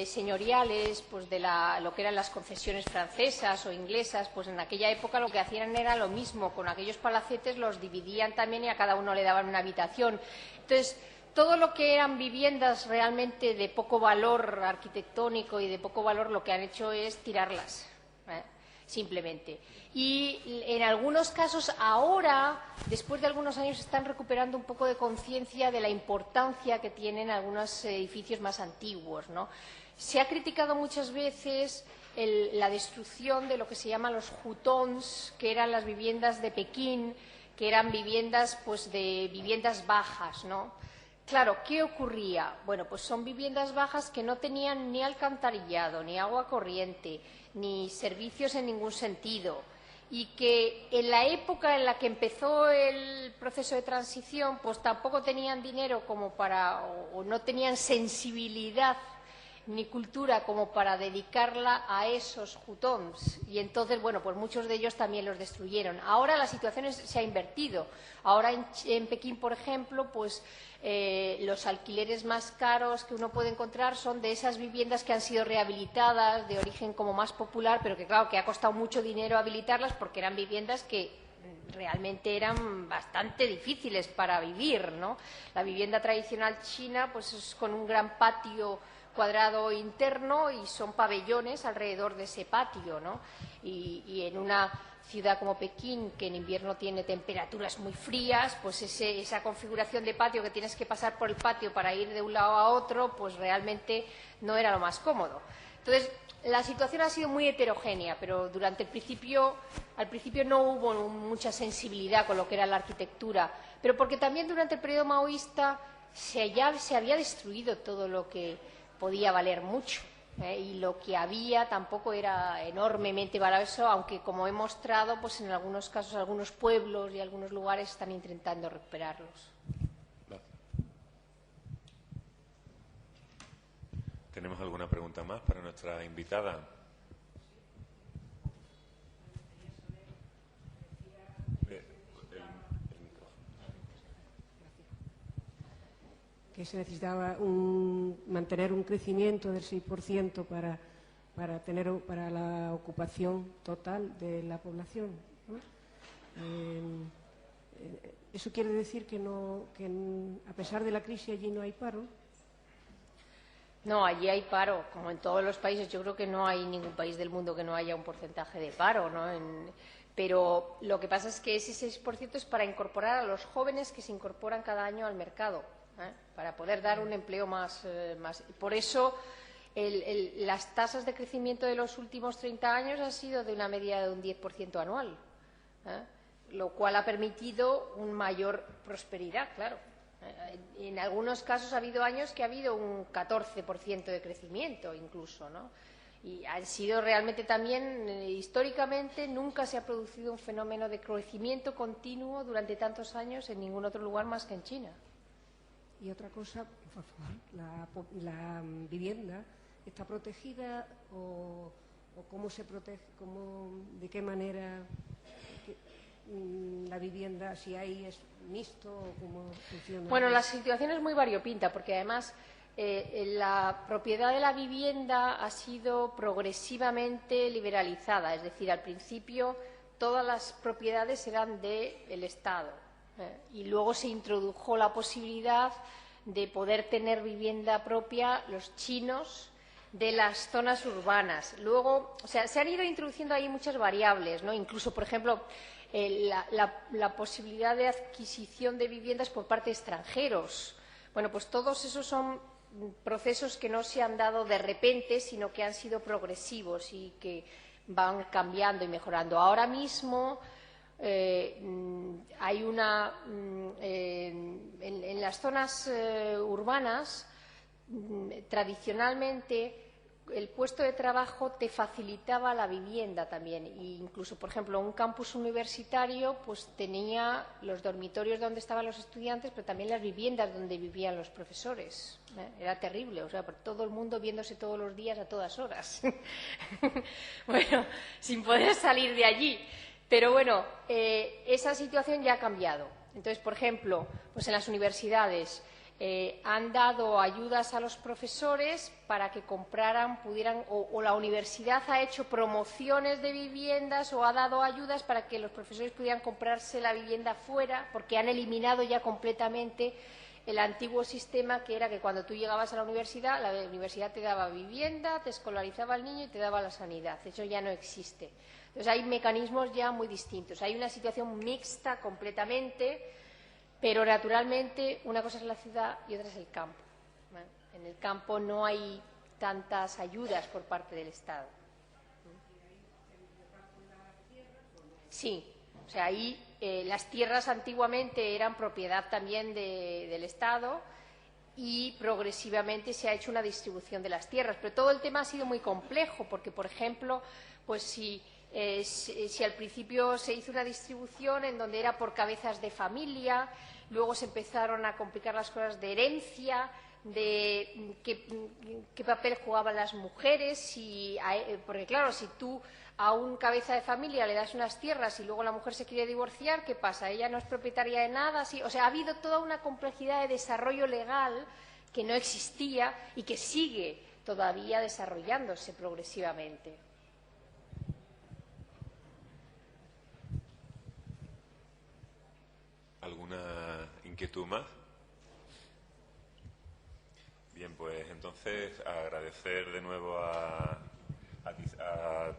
señoriales, pues de lo que eran las concesiones francesas o inglesas, pues en aquella época lo que hacían era lo mismo, con aquellos palacetes los dividían también y a cada uno le daban una habitación. Entonces, todo lo que eran viviendas realmente de poco valor arquitectónico y de poco valor, lo que han hecho es tirarlas. simplemente. Y en algunos casos ahora, después de algunos años, están recuperando un poco de conciencia de la importancia que tienen algunos edificios más antiguos, ¿no? Se ha criticado muchas veces la destrucción de lo que se llaman los hutongs, que eran las viviendas de Pekín, que eran viviendas, pues, de viviendas bajas, ¿no? Claro, ¿qué ocurría? Bueno, pues son viviendas bajas que no tenían ni alcantarillado, ni agua corriente, ni servicios en ningún sentido, y que en la época en la que empezó el proceso de transición, pues tampoco tenían dinero como para, o no tenían sensibilidad ni cultura como para dedicarla a esos hutongs, y entonces, bueno, pues muchos de ellos también los destruyeron. Ahora la situación se ha invertido. Ahora en Pekín, por ejemplo, pues los alquileres más caros que uno puede encontrar son de esas viviendas que han sido rehabilitadas, de origen como más popular, pero que claro, que ha costado mucho dinero habilitarlas porque eran viviendas que realmente eran bastante difíciles para vivir, ¿no? La vivienda tradicional china, pues es con un gran patio cuadrado interno y son pabellones alrededor de ese patio, ¿no? Y en una ciudad como Pekín, que en invierno tiene temperaturas muy frías, pues esa configuración de patio, que tienes que pasar por el patio para ir de un lado a otro, pues realmente no era lo más cómodo. Entonces, la situación ha sido muy heterogénea, pero al principio no hubo mucha sensibilidad con lo que era la arquitectura, pero porque también durante el periodo maoísta se había destruido todo lo que podía valer mucho, y lo que había tampoco era enormemente valioso, aunque, como he mostrado, pues en algunos casos algunos pueblos y algunos lugares están intentando recuperarlos. ¿Tenemos alguna pregunta más para nuestra invitada? Que se necesitaba mantener un crecimiento del 6% para la ocupación total de la población, ¿no? ¿Eso quiere decir que a pesar de la crisis allí no hay paro? No, allí hay paro, como en todos los países. Yo creo que no hay ningún país del mundo que no haya un porcentaje de paro, ¿no? Pero lo que pasa es que ese 6% es para incorporar a los jóvenes que se incorporan cada año al mercado, para poder dar un empleo más. Por eso las tasas de crecimiento de los últimos 30 años han sido de una media de un 10% anual, lo cual ha permitido una mayor prosperidad, claro. En algunos casos ha habido años que ha habido un 14% de crecimiento incluso, ¿no? Y han sido realmente también, históricamente, nunca se ha producido un fenómeno de crecimiento continuo durante tantos años en ningún otro lugar más que en China. Y otra cosa, por favor, la vivienda está protegida o cómo se protege, de qué manera la vivienda, si es mixto o cómo funciona. Bueno, la situación es muy variopinta porque además la propiedad de la vivienda ha sido progresivamente liberalizada, es decir, al principio todas las propiedades eran del Estado. Y luego se introdujo la posibilidad de poder tener vivienda propia los chinos de las zonas urbanas. Luego, se han ido introduciendo ahí muchas variables, ¿no? Incluso, por ejemplo, la posibilidad de adquisición de viviendas por parte de extranjeros. Bueno, pues todos esos son procesos que no se han dado de repente, sino que han sido progresivos y que van cambiando y mejorando. Ahora mismo hay en las zonas urbanas, tradicionalmente el puesto de trabajo te facilitaba la vivienda también, e incluso, por ejemplo, un campus universitario pues tenía los dormitorios donde estaban los estudiantes, pero también las viviendas donde vivían los profesores. Era terrible, o sea, por todo el mundo viéndose todos los días a todas horas. Bueno, sin poder salir de allí. Pero bueno, esa situación ya ha cambiado. Entonces, por ejemplo, pues en las universidades han dado ayudas a los profesores para que compraran, pudieran, o la universidad ha hecho promociones de viviendas o ha dado ayudas para que los profesores pudieran comprarse la vivienda fuera, porque han eliminado ya completamente el antiguo sistema, que era que cuando tú llegabas a la universidad te daba vivienda, te escolarizaba al niño y te daba la sanidad. Eso ya no existe. Entonces hay mecanismos ya muy distintos. Hay una situación mixta completamente, pero naturalmente una cosa es la ciudad y otra es el campo. En el campo no hay tantas ayudas por parte del Estado. Sí, o sea, ahí las tierras antiguamente eran propiedad también del Estado y progresivamente se ha hecho una distribución de las tierras. Pero todo el tema ha sido muy complejo porque, por ejemplo, pues si al principio se hizo una distribución en donde era por cabezas de familia, luego se empezaron a complicar las cosas de herencia, de qué papel jugaban las mujeres, porque claro, si tú a un cabeza de familia le das unas tierras y luego la mujer se quiere divorciar, ¿qué pasa? Ella no es propietaria de nada. ¿Sí? O sea, ha habido toda una complejidad de desarrollo legal que no existía y que sigue todavía desarrollándose progresivamente. ¿Alguna inquietud más? Bien, pues entonces agradecer de nuevo a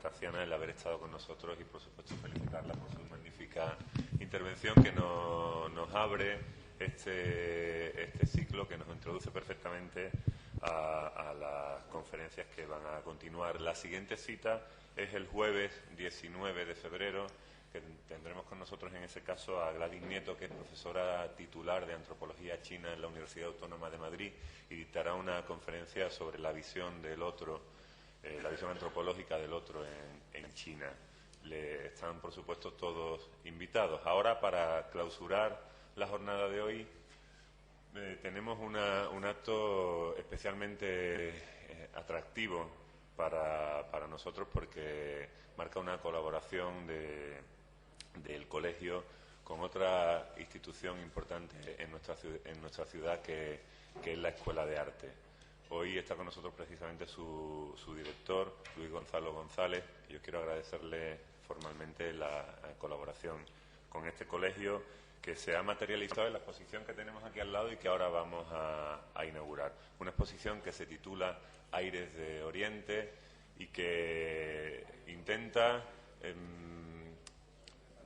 Taciana el haber estado con nosotros y por supuesto felicitarla por su magnífica intervención que nos abre este ciclo, que nos introduce perfectamente a las conferencias que van a continuar. La siguiente cita es el jueves 19 de febrero, que tendremos con nosotros en ese caso a Gladys Nieto, que es profesora titular de Antropología China en la Universidad Autónoma de Madrid, y dictará una conferencia sobre la visión del otro, la visión antropológica del otro en China. Están, por supuesto, todos invitados. Ahora, para clausurar la jornada de hoy, tenemos un acto especialmente atractivo para nosotros porque marca una colaboración del colegio con otra institución importante en nuestra ciudad que es la Escuela de Arte. Hoy está con nosotros precisamente su director, Luis Gonzalo González. Yo quiero agradecerle formalmente la colaboración con este colegio que se ha materializado en la exposición que tenemos aquí al lado y que ahora vamos a inaugurar. Una exposición que se titula Aires de Oriente y que intenta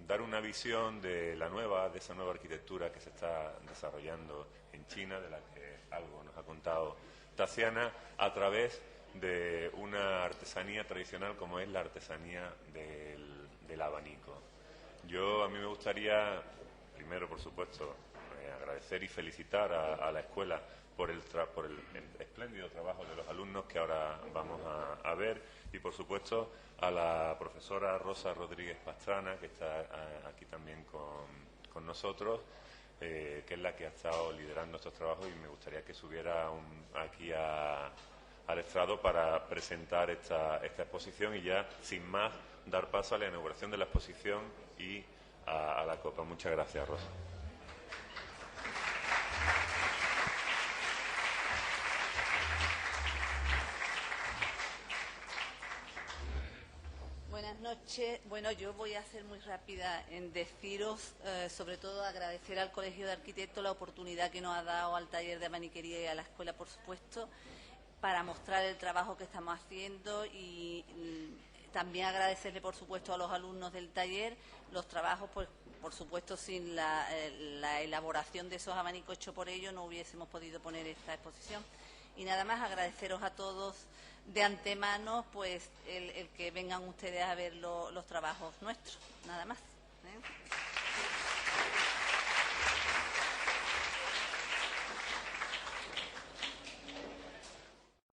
dar una visión de esa nueva arquitectura que se está desarrollando en China, de la que algo nos ha contado Taciana, a través de una artesanía tradicional como es la artesanía del abanico. A mí me gustaría, primero, por supuesto, agradecer y felicitar a la escuela por el espléndido trabajo de los alumnos que ahora vamos a ver, y por supuesto a la profesora Rosa Rodríguez Pastrana, que está aquí también con nosotros, que es la que ha estado liderando estos trabajos, y me gustaría que subiera aquí al estrado para presentar esta exposición y ya, sin más, dar paso a la inauguración de la exposición y a la copa. Muchas gracias, Rosa. Buenas noches. Bueno, yo voy a ser muy rápida en deciros, sobre todo agradecer al Colegio de Arquitectos la oportunidad que nos ha dado al taller de abaniquería y a la escuela, por supuesto, para mostrar el trabajo que estamos haciendo, y también agradecerle, por supuesto, a los alumnos del taller los trabajos, pues, por supuesto, sin la elaboración de esos abanicos hechos por ellos no hubiésemos podido poner esta exposición. Y nada más, agradeceros a todos de antemano pues el que vengan ustedes a ver los trabajos nuestros, nada más.